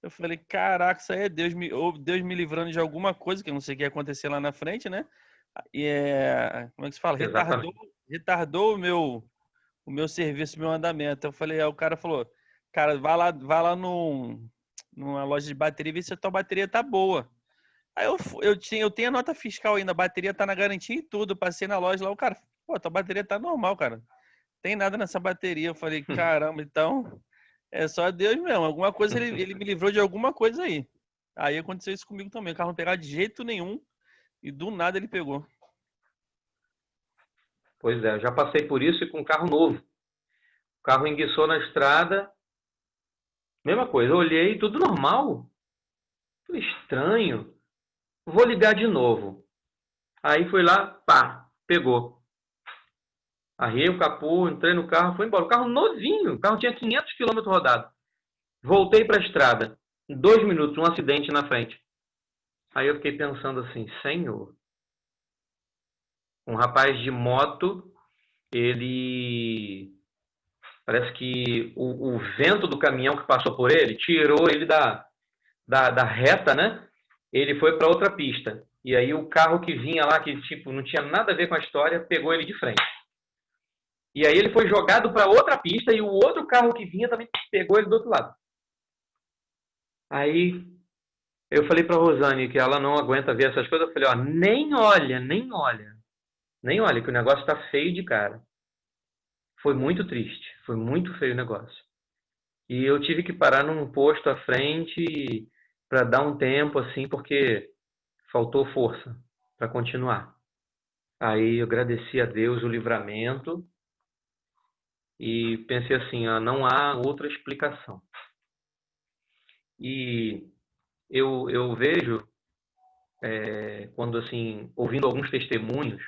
Eu falei, caraca, isso aí é Deus me livrando de alguma coisa, que eu não sei o que ia acontecer lá na frente, né? E como é que se fala? Exatamente. Retardou o meu serviço, o meu andamento. Eu falei, aí o cara falou, cara, vai lá numa loja de bateria e vê se a tua bateria tá boa. Aí eu tenho a nota fiscal ainda, a bateria tá na garantia e tudo. Passei na loja lá, o cara, pô, tua bateria tá normal, cara. Tem nada nessa bateria. Eu falei, caramba, então é só Deus mesmo. Alguma coisa ele me livrou de alguma coisa aí. Aí aconteceu isso comigo também. O carro não pegava de jeito nenhum e do nada ele pegou. Pois é, eu já passei por isso e com um carro novo. O carro enguiçou na estrada, mesma coisa. Eu olhei, tudo normal. Tudo estranho. Vou ligar de novo. Aí foi lá, pá, pegou. Arriei o capô, entrei no carro, foi embora. O carro novinho, o carro tinha 500 km rodado. Voltei para a estrada. Em 2 minutos, um acidente na frente. Aí eu fiquei pensando assim, Senhor. Um rapaz de moto, ele... Parece que o vento do caminhão que passou por ele tirou ele da reta, né? Ele foi para outra pista. E aí o carro que vinha lá, que tipo não tinha nada a ver com a história, pegou ele de frente. E aí ele foi jogado para outra pista e o outro carro que vinha também pegou ele do outro lado. Aí eu falei para Rosane que ela não aguenta ver essas coisas. Eu falei, ó, nem olha, que o negócio está feio de cara. Foi muito triste, foi muito feio o negócio. E eu tive que parar num posto à frente para dar um tempo assim, porque faltou força para continuar. Aí eu agradeci a Deus o livramento e pensei assim, ó, não há outra explicação. E eu vejo, quando assim, ouvindo alguns testemunhos,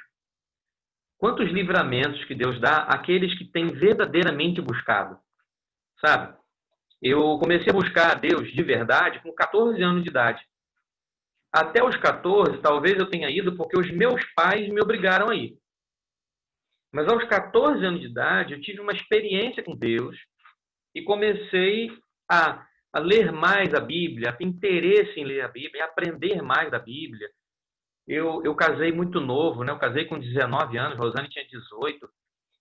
quantos livramentos que Deus dá àqueles que têm verdadeiramente buscado, sabe? Eu comecei a buscar a Deus de verdade com 14 anos de idade. Até os 14, talvez eu tenha ido porque os meus pais me obrigaram a ir. Mas aos 14 anos de idade, eu tive uma experiência com Deus e comecei a ler mais a Bíblia, a ter interesse em ler a Bíblia, a aprender mais da Bíblia. Eu casei muito novo, né? Eu casei com 19 anos, Rosane tinha 18.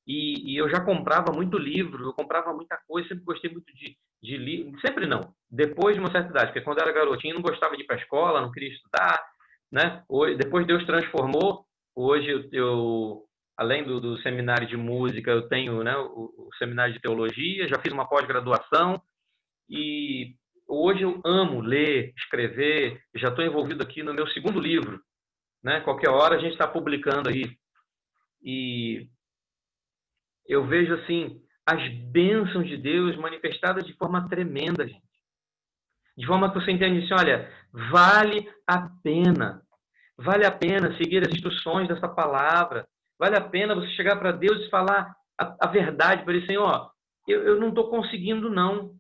E eu já comprava muito livro, eu comprava muita coisa, sempre gostei muito de livro. Sempre não, depois de uma certa idade, porque quando eu era garotinho eu não gostava de ir para a escola, não queria estudar, né? Depois Deus transformou, hoje eu além do seminário de música, eu tenho, né, o seminário de teologia, já fiz uma pós-graduação e hoje eu amo ler, escrever, já estou envolvido aqui no meu segundo livro, né? Qualquer hora a gente está publicando aí. E eu vejo assim as bênçãos de Deus manifestadas de forma tremenda, gente. De forma que você entende assim, olha, vale a pena seguir as instruções dessa palavra, vale a pena você chegar para Deus e falar a verdade para ele, Senhor, eu não estou conseguindo não,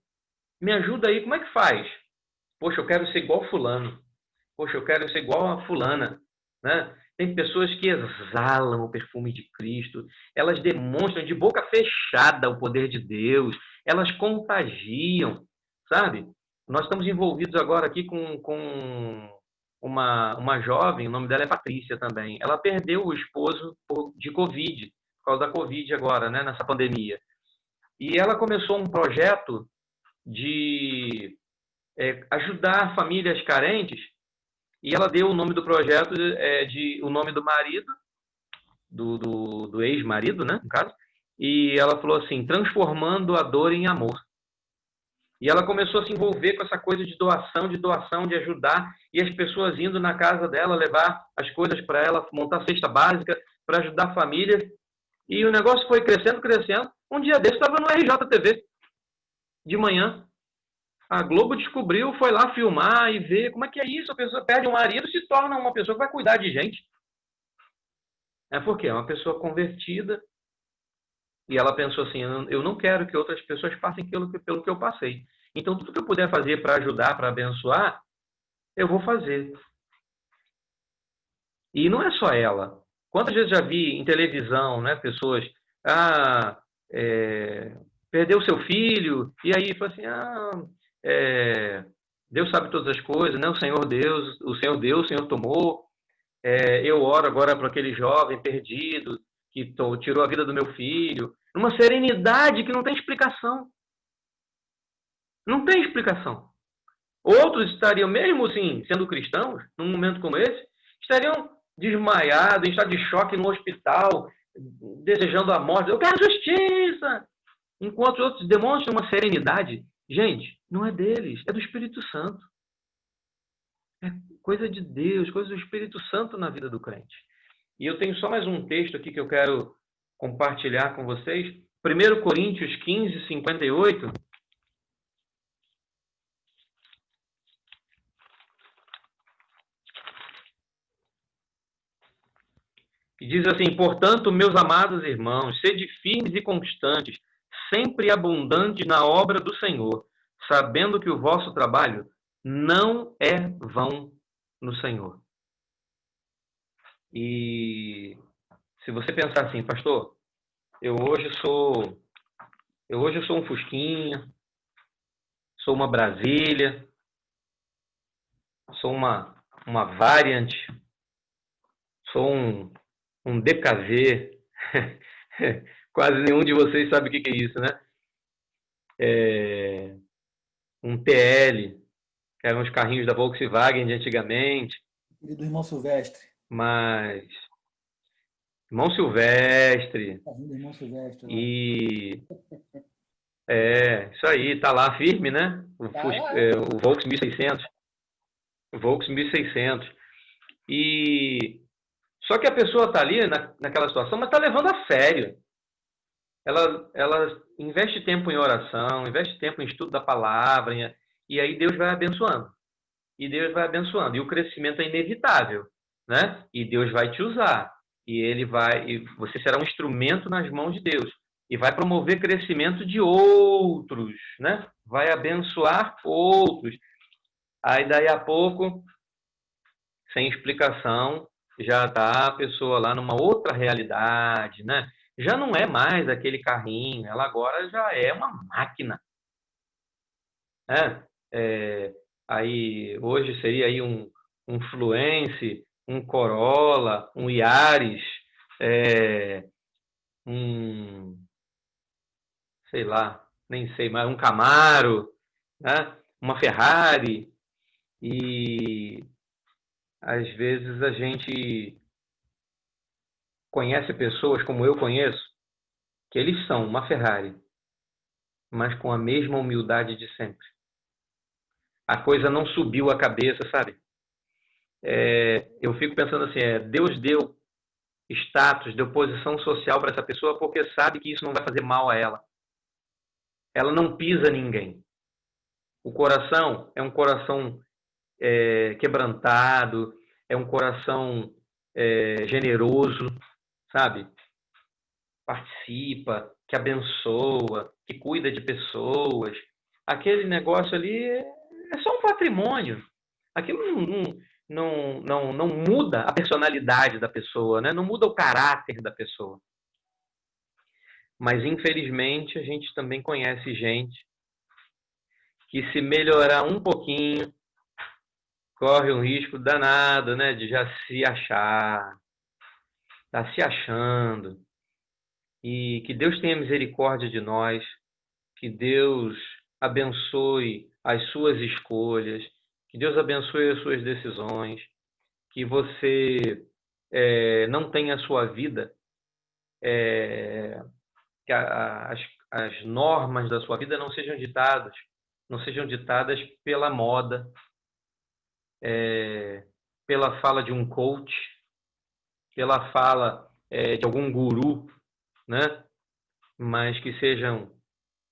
me ajuda aí, como é que faz? Poxa, eu quero ser igual fulano, poxa, eu quero ser igual a fulana, né? Tem pessoas que exalam o perfume de Cristo, elas demonstram de boca fechada o poder de Deus, elas contagiam, sabe? Nós estamos envolvidos agora aqui com uma jovem, o nome dela é Patrícia também. Ela perdeu o esposo de Covid, por causa da Covid agora, né, nessa pandemia. E ela começou um projeto de ajudar famílias carentes. E ela deu o nome do projeto, o nome do marido, do ex-marido, né, no caso. E ela falou assim, transformando a dor em amor. E ela começou a se envolver com essa coisa de doação, de ajudar, e as pessoas indo na casa dela levar as coisas para ela, montar cesta básica para ajudar a família. E o negócio foi crescendo, crescendo. Um dia desse estava no RJTV, de manhã. A Globo descobriu, foi lá filmar e ver como é que é isso. A pessoa perde um marido e se torna uma pessoa que vai cuidar de gente. É porque é uma pessoa convertida e ela pensou assim, eu não quero que outras pessoas passem pelo que eu passei. Então, tudo que eu puder fazer para ajudar, para abençoar, eu vou fazer. E não é só ela. Quantas vezes já vi em televisão, né, pessoas, perdeu seu filho, e aí fala assim, Deus sabe todas as coisas, né? O Senhor Deus, o Senhor tomou. Eu oro agora para aquele jovem perdido que tirou a vida do meu filho. Numa serenidade que não tem explicação. Não tem explicação. Outros estariam, mesmo assim, sendo cristãos, num momento como esse, estariam desmaiados, em estado de choque no hospital, desejando a morte. Eu quero justiça! Enquanto outros demonstram uma serenidade. Gente, não é deles, é do Espírito Santo. É coisa de Deus, coisa do Espírito Santo na vida do crente. E eu tenho só mais um texto aqui que eu quero compartilhar com vocês. 1 Coríntios 15, 58. E diz assim, portanto, meus amados irmãos, sede firmes e constantes, sempre abundantes na obra do Senhor, sabendo que o vosso trabalho não é vão no Senhor. E se você pensar assim, pastor, eu hoje sou um Fusquinha, sou uma Brasília, sou uma Variant, sou um DKZ. Quase nenhum de vocês sabe o que é isso, né? Um TL, que eram os carrinhos da Volkswagen de antigamente. E do irmão Silvestre. Mas... Irmão Silvestre. Irmão Silvestre. E... isso aí, tá lá firme, né? O Volks 1600. O Volks 1600. E... Só que a pessoa tá ali naquela situação, mas tá levando a sério. Ela investe tempo em oração, investe tempo em estudo da palavra, e aí Deus vai abençoando. E Deus vai abençoando. E o crescimento é inevitável, né? E Deus vai te usar. E você será um instrumento nas mãos de Deus. E vai promover crescimento de outros, né? Vai abençoar outros. Aí, daí a pouco, sem explicação, já está a pessoa lá numa outra realidade, né? Já não é mais aquele carrinho, ela agora já é uma máquina. Aí, hoje seria aí um Fluence, um Corolla, um Yaris, sei lá, nem sei mais, um Camaro, né? Uma Ferrari. E às vezes a gente conhece pessoas como eu conheço, que eles são uma Ferrari, mas com a mesma humildade de sempre. A coisa não subiu a cabeça, sabe? Eu fico pensando assim, Deus deu status, deu posição social para essa pessoa porque sabe que isso não vai fazer mal a ela. Ela não pisa ninguém. O coração é um coração quebrantado, é um coração generoso, sabe? Participa, que abençoa, que cuida de pessoas. Aquele negócio ali é só um patrimônio. Aquilo não muda a personalidade da pessoa, né? Não muda o caráter da pessoa. Mas, infelizmente, a gente também conhece gente que, se melhorar um pouquinho, corre um risco danado, né? De já se achar, tá se achando. E que Deus tenha misericórdia de nós, que Deus abençoe as suas escolhas, que Deus abençoe as suas decisões, que você não tenha a sua vida, que as normas da sua vida não sejam ditadas não sejam ditadas pela moda, pela fala de um coach, pela fala de algum guru, né? Mas que sejam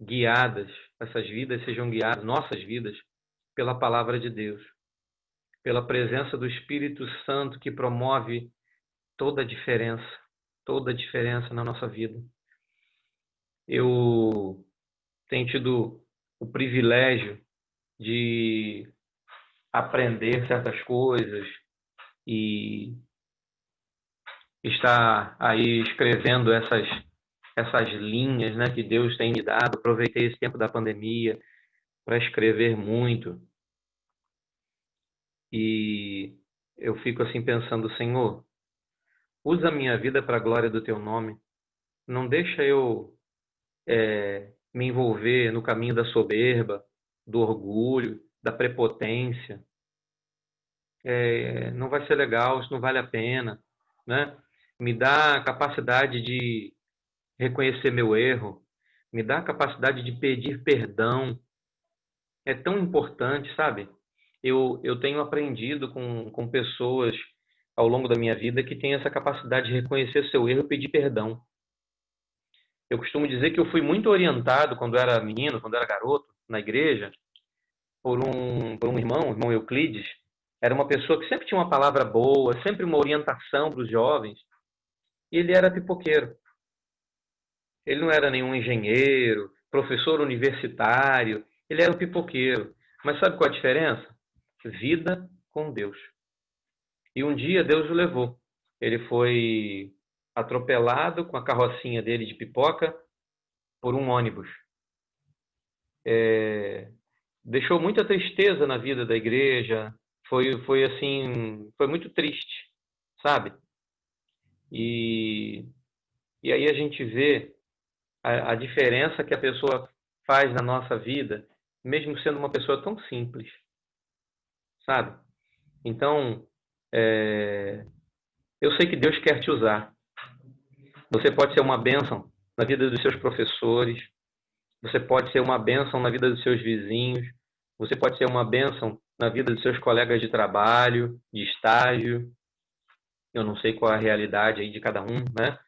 guiadas, essas vidas sejam guiadas, nossas vidas, pela palavra de Deus, pela presença do Espírito Santo que promove toda a diferença na nossa vida. Eu tenho tido o privilégio de aprender certas coisas e estar aí escrevendo essas linhas, né, que Deus tem me dado. Aproveitei esse tempo da pandemia para escrever muito. E eu fico assim pensando, Senhor, usa a minha vida para a glória do Teu nome. Não deixa eu me envolver no caminho da soberba, do orgulho, da prepotência. Não vai ser legal, isso não vale a pena, né? Me dá a capacidade de reconhecer meu erro, me dá a capacidade de pedir perdão. É tão importante, sabe? Eu tenho aprendido com pessoas ao longo da minha vida que têm essa capacidade de reconhecer seu erro e pedir perdão. Eu costumo dizer que eu fui muito orientado quando era menino, quando era garoto, na igreja, por um irmão, o irmão Euclides. Era uma pessoa que sempre tinha uma palavra boa, sempre uma orientação para os jovens. E ele era pipoqueiro. Ele não era nenhum engenheiro, professor universitário. Ele era um pipoqueiro. Mas sabe qual a diferença? Vida com Deus. E um dia Deus o levou. Ele foi atropelado com a carrocinha dele de pipoca por um ônibus. Deixou muita tristeza na vida da igreja. Foi assim, foi muito triste, sabe? E aí a gente vê a diferença que a pessoa faz na nossa vida, mesmo sendo uma pessoa tão simples, sabe? Então, eu sei que Deus quer te usar. Você pode ser uma bênção na vida dos seus professores, você pode ser uma bênção na vida dos seus vizinhos, você pode ser uma bênção na vida dos seus colegas de trabalho, de estágio. Eu não sei qual é a realidade aí de cada um, né?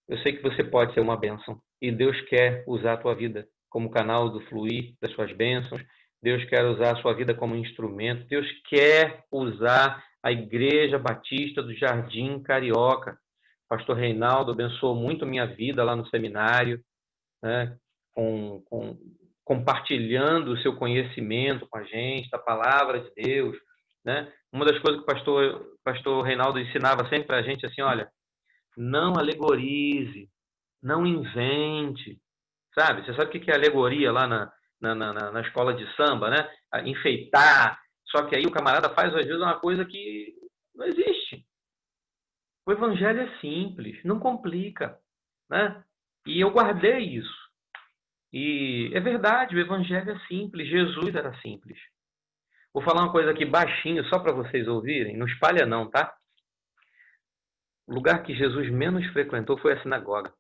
Eu sei que você pode ser uma bênção. E Deus quer usar a tua vida como canal do fluir das suas bênçãos. Deus quer usar a sua vida como instrumento. Deus quer usar a Igreja Batista do Jardim Carioca. Pastor Reinaldo abençoou muito minha vida lá no seminário, né? Compartilhando o seu conhecimento com a gente, da palavra de Deus, né? Uma das coisas que o pastor Reinaldo ensinava sempre para a gente, assim, olha, não alegorize, não invente, sabe? Você sabe o que é alegoria lá na escola de samba, né? Enfeitar. Só que aí o camarada faz, às vezes, uma coisa que não existe. O evangelho é simples, não complica, né? E eu guardei isso. E é verdade, o evangelho é simples, Jesus era simples. Vou falar uma coisa aqui baixinho, só para vocês ouvirem, não espalha não, tá? O lugar que Jesus menos frequentou foi a sinagoga.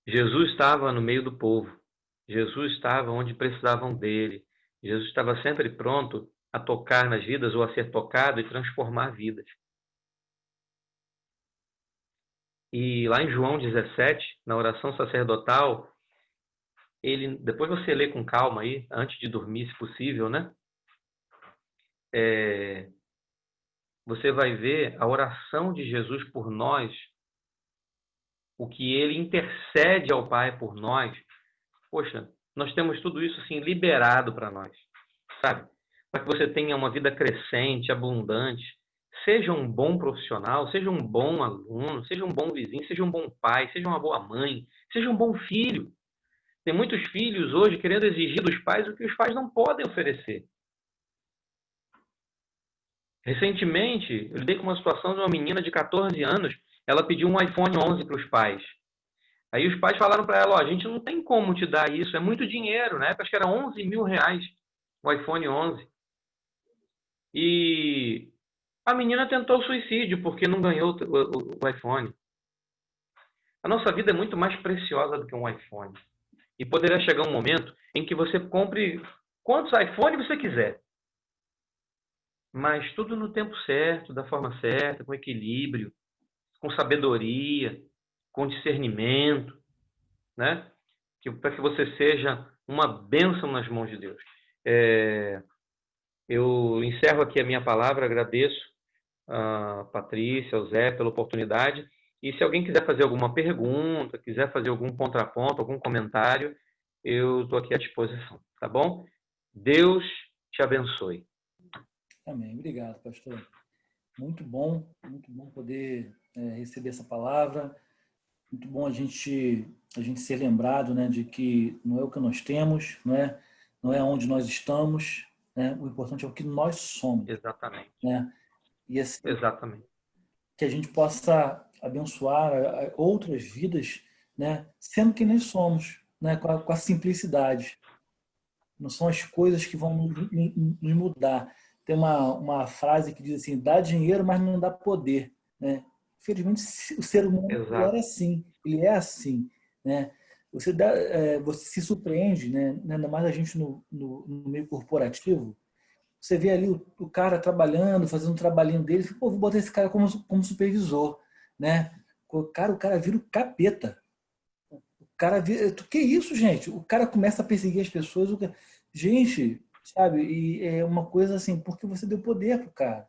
Jesus estava no meio do povo. Jesus estava onde precisavam dele. Jesus estava sempre pronto a tocar nas vidas ou a ser tocado e transformar vidas. E lá em João 17, na oração sacerdotal, depois você lê com calma aí, antes de dormir, se possível, né? Você vai ver a oração de Jesus por nós, o que ele intercede ao Pai por nós. Poxa, nós temos tudo isso assim liberado para nós, sabe? Para que você tenha uma vida crescente, abundante. Seja um bom profissional, seja um bom aluno, seja um bom vizinho, seja um bom pai, seja uma boa mãe, seja um bom filho. Tem muitos filhos hoje querendo exigir dos pais o que os pais não podem oferecer. Recentemente, eu lidei com uma situação de uma menina de 14 anos, ela pediu um iPhone 11 para os pais. Aí os pais falaram para ela, ó, a gente não tem como te dar isso, é muito dinheiro, né? Acho que era 11 mil reais o iPhone 11. E a menina tentou suicídio porque não ganhou o iPhone. A nossa vida é muito mais preciosa do que um iPhone. E poderá chegar um momento em que você compre quantos iPhones você quiser. Mas tudo no tempo certo, da forma certa, com equilíbrio, com sabedoria, com discernimento, né? Para que você seja uma bênção nas mãos de Deus. Eu encerro aqui a minha palavra, agradeço a Patrícia, ao Zé pela oportunidade. E se alguém quiser fazer alguma pergunta, quiser fazer algum contraponto, algum comentário, eu estou aqui à disposição, tá bom? Deus te abençoe. Amém. Obrigado, pastor. Muito bom poder receber essa palavra. Muito bom a gente ser lembrado, né, de que não é o que nós temos, não é onde nós estamos, né? O importante é o que nós somos. Exatamente. Né? E assim, exatamente. Que a gente possa abençoar outras vidas, né, sendo quem nós somos, né, com a simplicidade. Não são as coisas que vão nos mudar. Tem uma frase que diz assim: dá dinheiro, mas não dá poder. Né? Infelizmente, o ser humano era assim, ele é assim. Né? Você se surpreende, né? Ainda mais a gente no meio corporativo. Você vê ali o cara trabalhando, fazendo o trabalhinho dele, e vou botar esse cara como supervisor. Né? O cara vira o capeta. Que isso, gente? O cara começa a perseguir as pessoas. Gente, sabe? E é uma coisa assim, porque você deu poder pro cara,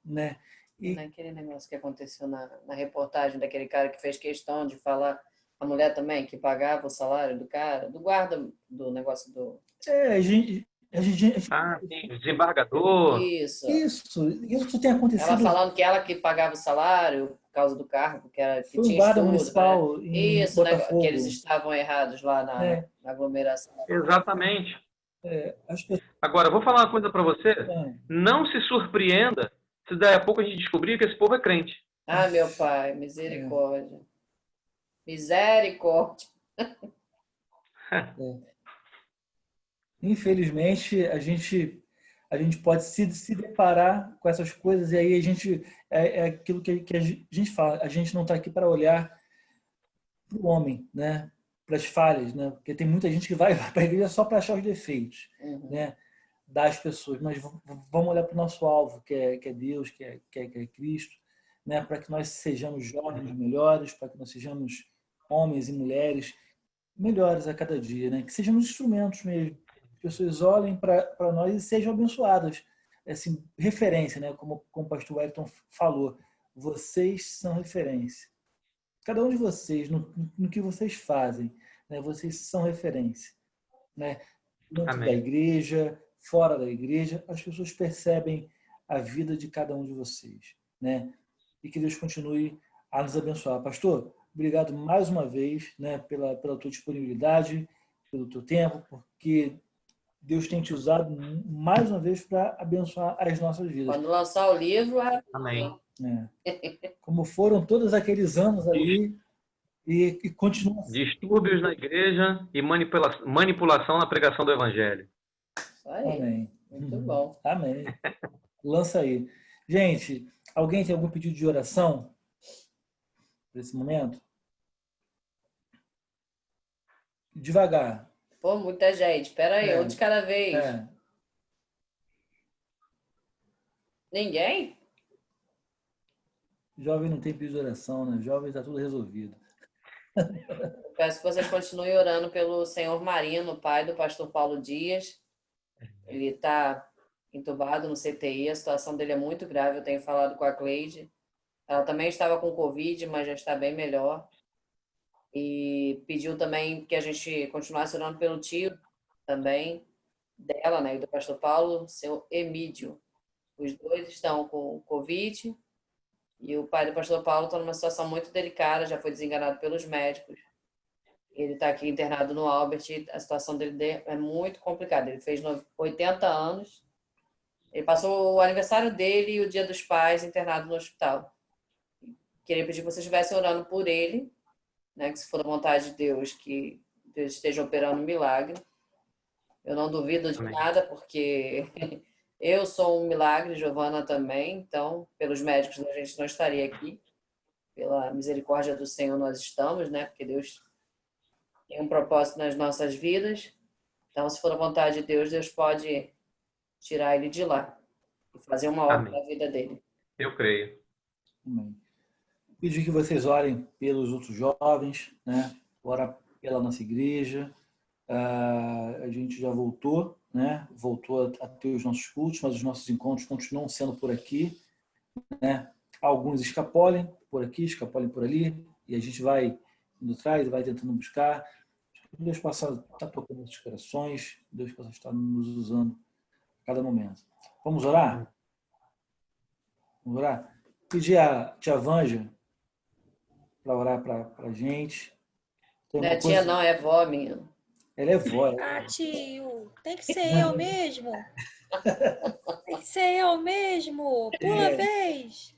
né? E naquele negócio que aconteceu na reportagem daquele cara que fez questão de falar, a mulher também, que pagava o salário do cara, do guarda do negócio do... A gente... sim, desembargador. Isso tem acontecido. Ela falando que ela que pagava o salário por causa do cargo, que foi um guarda municipal, né? Isso, né? Que eles estavam errados lá na aglomeração. Exatamente. Agora, vou falar uma coisa para você. Não se surpreenda se daí a pouco a gente descobrir que esse povo é crente. Ah, meu pai, misericórdia. Misericórdia. Infelizmente, a gente pode se deparar com essas coisas e aí a gente é aquilo que a gente fala. A gente não está aqui para olhar para o homem, né? Para as falhas, né? Porque tem muita gente que vai para a igreja só para achar os defeitos, né? Das pessoas. Mas vamos olhar para o nosso alvo, que é Deus, que é Cristo, né? Para que nós sejamos jovens melhores, para que nós sejamos homens e mulheres melhores a cada dia, né? Que sejamos instrumentos mesmo. As pessoas olhem para nós e sejam abençoadas. Assim, referência, né? Como o pastor Wellington falou, vocês são referência. Cada um de vocês, no que vocês fazem, né? Vocês são referência. Né? Dentro da igreja, fora da igreja, as pessoas percebem a vida de cada um de vocês. Né? E que Deus continue a nos abençoar. Pastor, obrigado mais uma vez, né, pela tua disponibilidade, pelo teu tempo, porque Deus tem te usado mais uma vez para abençoar as nossas vidas. Quando lançar o livro, amém. Como foram todos aqueles anos ali e continua. Distúrbios na igreja e manipulação na pregação do evangelho. Isso aí. Amém. Muito bom. Amém. Lança aí. Gente, alguém tem algum pedido de oração nesse momento? Devagar. Pô, muita gente. Espera aí, um de cada vez. Ninguém? Jovem não tem pedido de oração, né? Jovem está tudo resolvido. Eu peço que vocês continuem orando pelo senhor Marino, pai do pastor Paulo Dias. Ele está entubado no CTI, a situação dele é muito grave. Eu tenho falado com a Cleide. Ela também estava com Covid, mas já está bem melhor. E pediu também que a gente continuasse orando pelo tio também dela, né, e do pastor Paulo, o seu Emídio. Os dois estão com Covid e o pai do pastor Paulo está numa situação muito delicada, já foi desenganado pelos médicos. Ele está aqui internado no Albert, a situação dele é muito complicada. Ele fez 80 anos, ele passou o aniversário dele e o dia dos pais internado no hospital. Queria pedir que vocês estivessem orando por ele, né, que se for da vontade de Deus, que Deus esteja operando um milagre. Eu não duvido de nada, porque eu sou um milagre, Giovana também, então, pelos médicos, a gente não estaria aqui. pela misericórdia do Senhor nós estamos, né? Porque Deus tem um propósito nas nossas vidas. Então, se for a vontade de Deus, Deus pode tirar ele de lá e fazer uma obra na vida dele. Eu creio. Amém. Pedir que vocês orem pelos outros jovens, né? Ora pela nossa igreja. A gente já voltou, né? Voltou a ter os nossos cultos, mas os nossos encontros continuam sendo por aqui, né? Alguns escapolem por aqui, escapolem por ali, e a gente vai indo atrás, vai tentando buscar. Deus possa estar tocando nossos corações, Deus possa estar nos usando a cada momento. Vamos orar? Vamos orar? Pedir a tia Vanja para orar para a gente. Não é tia, não, é vó minha. Ela é vó. Ah, tio, tem que ser eu mesmo. Tem que ser eu mesmo. Pula vez.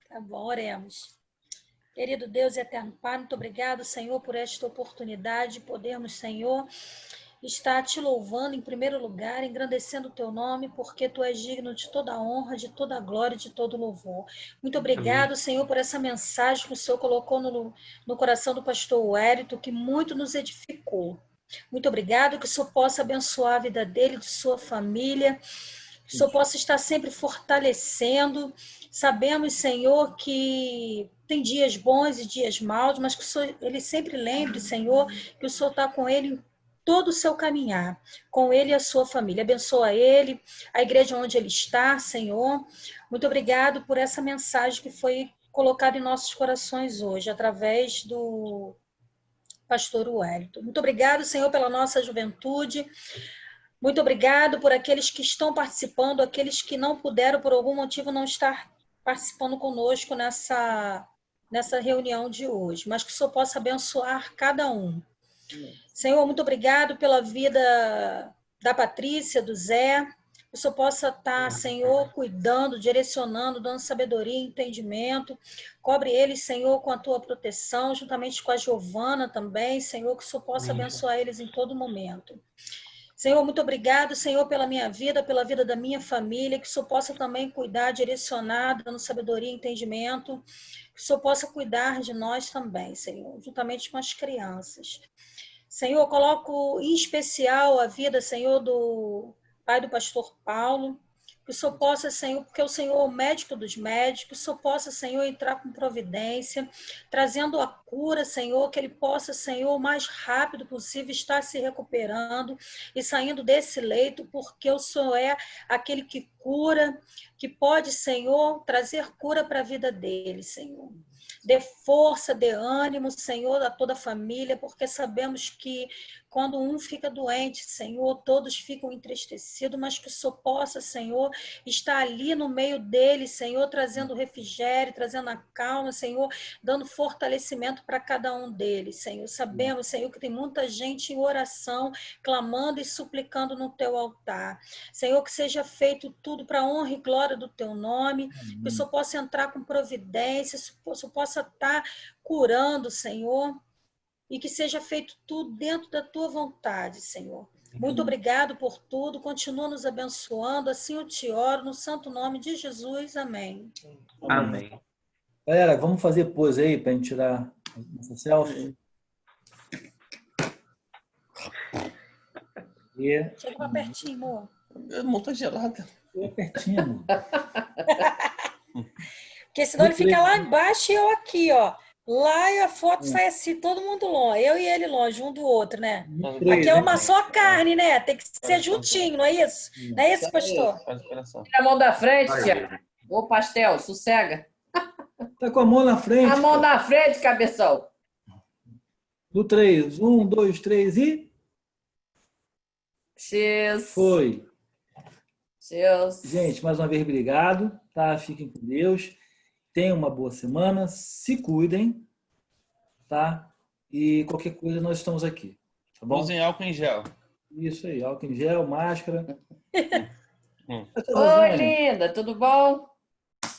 Tá bom, oremos. Querido Deus e eterno Pai, muito obrigado, Senhor, por esta oportunidade de podermos, Senhor, estar te louvando em primeiro lugar, engrandecendo o teu nome, porque tu és digno de toda a honra, de toda a glória, de todo louvor. Muito obrigado, amém, Senhor, por essa mensagem que o Senhor colocou no coração do pastor Wellington, que muito nos edificou. Muito obrigado, que o Senhor possa abençoar a vida dele, de sua família, que o Senhor possa estar sempre fortalecendo. Sabemos, Senhor, que tem dias bons e dias maus, mas que o Senhor, ele sempre lembre, Senhor, que o Senhor está com ele em todo o seu caminhar, com ele e a sua família. Abençoa ele, a igreja onde ele está, Senhor. Muito obrigado por essa mensagem que foi colocada em nossos corações hoje, através do pastor Wellington. Muito obrigado, Senhor, pela nossa juventude. Muito obrigado por aqueles que estão participando, aqueles que não puderam, por algum motivo, não estar participando conosco nessa reunião de hoje, mas que o Senhor possa abençoar cada um. Senhor, muito obrigado pela vida da Patrícia, do Zé, que o Senhor possa estar, Senhor, cuidando, direcionando, dando sabedoria e entendimento. Cobre eles, Senhor, com a tua proteção, juntamente com a Giovana também, Senhor, que o Senhor possa abençoar eles em todo momento. Senhor, muito obrigado, Senhor, pela minha vida, pela vida da minha família, que o Senhor possa também cuidar, direcionar, dando sabedoria e entendimento, que o Senhor possa cuidar de nós também, Senhor, juntamente com as crianças. Senhor, eu coloco em especial a vida, Senhor, do pai do pastor Paulo, que o Senhor possa, Senhor, porque o Senhor é o médico dos médicos, que o Senhor possa, Senhor, entrar com providência, trazendo a cura, Senhor, que ele possa, Senhor, o mais rápido possível estar se recuperando e saindo desse leito, porque o Senhor é aquele que cura, que pode, Senhor, trazer cura para a vida dele, Senhor. Dê força, dê ânimo, Senhor, a toda a família, porque sabemos que quando um fica doente, Senhor, todos ficam entristecidos, mas que o Senhor possa, Senhor, estar ali no meio deles, Senhor, trazendo refrigério, trazendo a calma, Senhor, dando fortalecimento para cada um deles, Senhor. Sabemos, Senhor, que tem muita gente em oração, clamando e suplicando no teu altar. Senhor, que seja feito tudo para a honra e glória do teu nome, que o Senhor possa entrar com providência, que o Senhor possa estar curando, Senhor, e que seja feito tudo dentro da tua vontade, Senhor. Muito obrigado por tudo, continua nos abençoando, assim eu te oro, no santo nome de Jesus, amém. Amém. Galera, vamos fazer pose aí para a gente tirar essa selfie. Chega mais pertinho, amor. Não tá gelada. Chega pertinho, amor. Porque senão ele fica lá embaixo e eu aqui, ó. Lá e a foto sai assim, todo mundo longe. Eu e ele longe, um do outro, né? Aqui é uma só carne, né? Tem que ser juntinho, não é isso? Não é isso, pastor? Tira a mão da frente, tia. Ô, pastel, sossega. Tá com a mão na frente. A mão na frente, cabeção. No 3. 1, 2, 3 e... X. Foi. X. Gente, mais uma vez, obrigado. Tá? Fiquem com Deus. Tenham uma boa semana, se cuidem, tá? E qualquer coisa nós estamos aqui, tá bom? Usem álcool em gel. Isso aí, álcool em gel, máscara. Oi, linda, tudo bom?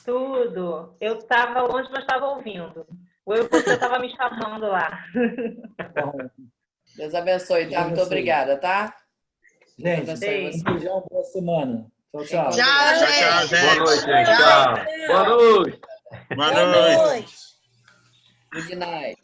Tudo. Eu estava longe, mas estava ouvindo. Você estava me chamando lá. Deus abençoe, tá? Muito obrigada, tá? Gente, um beijão, boa semana. Tchau, tchau. Tchau, gente. Boa noite, gente. Tchau. Boa noite. Boa noite. Good night.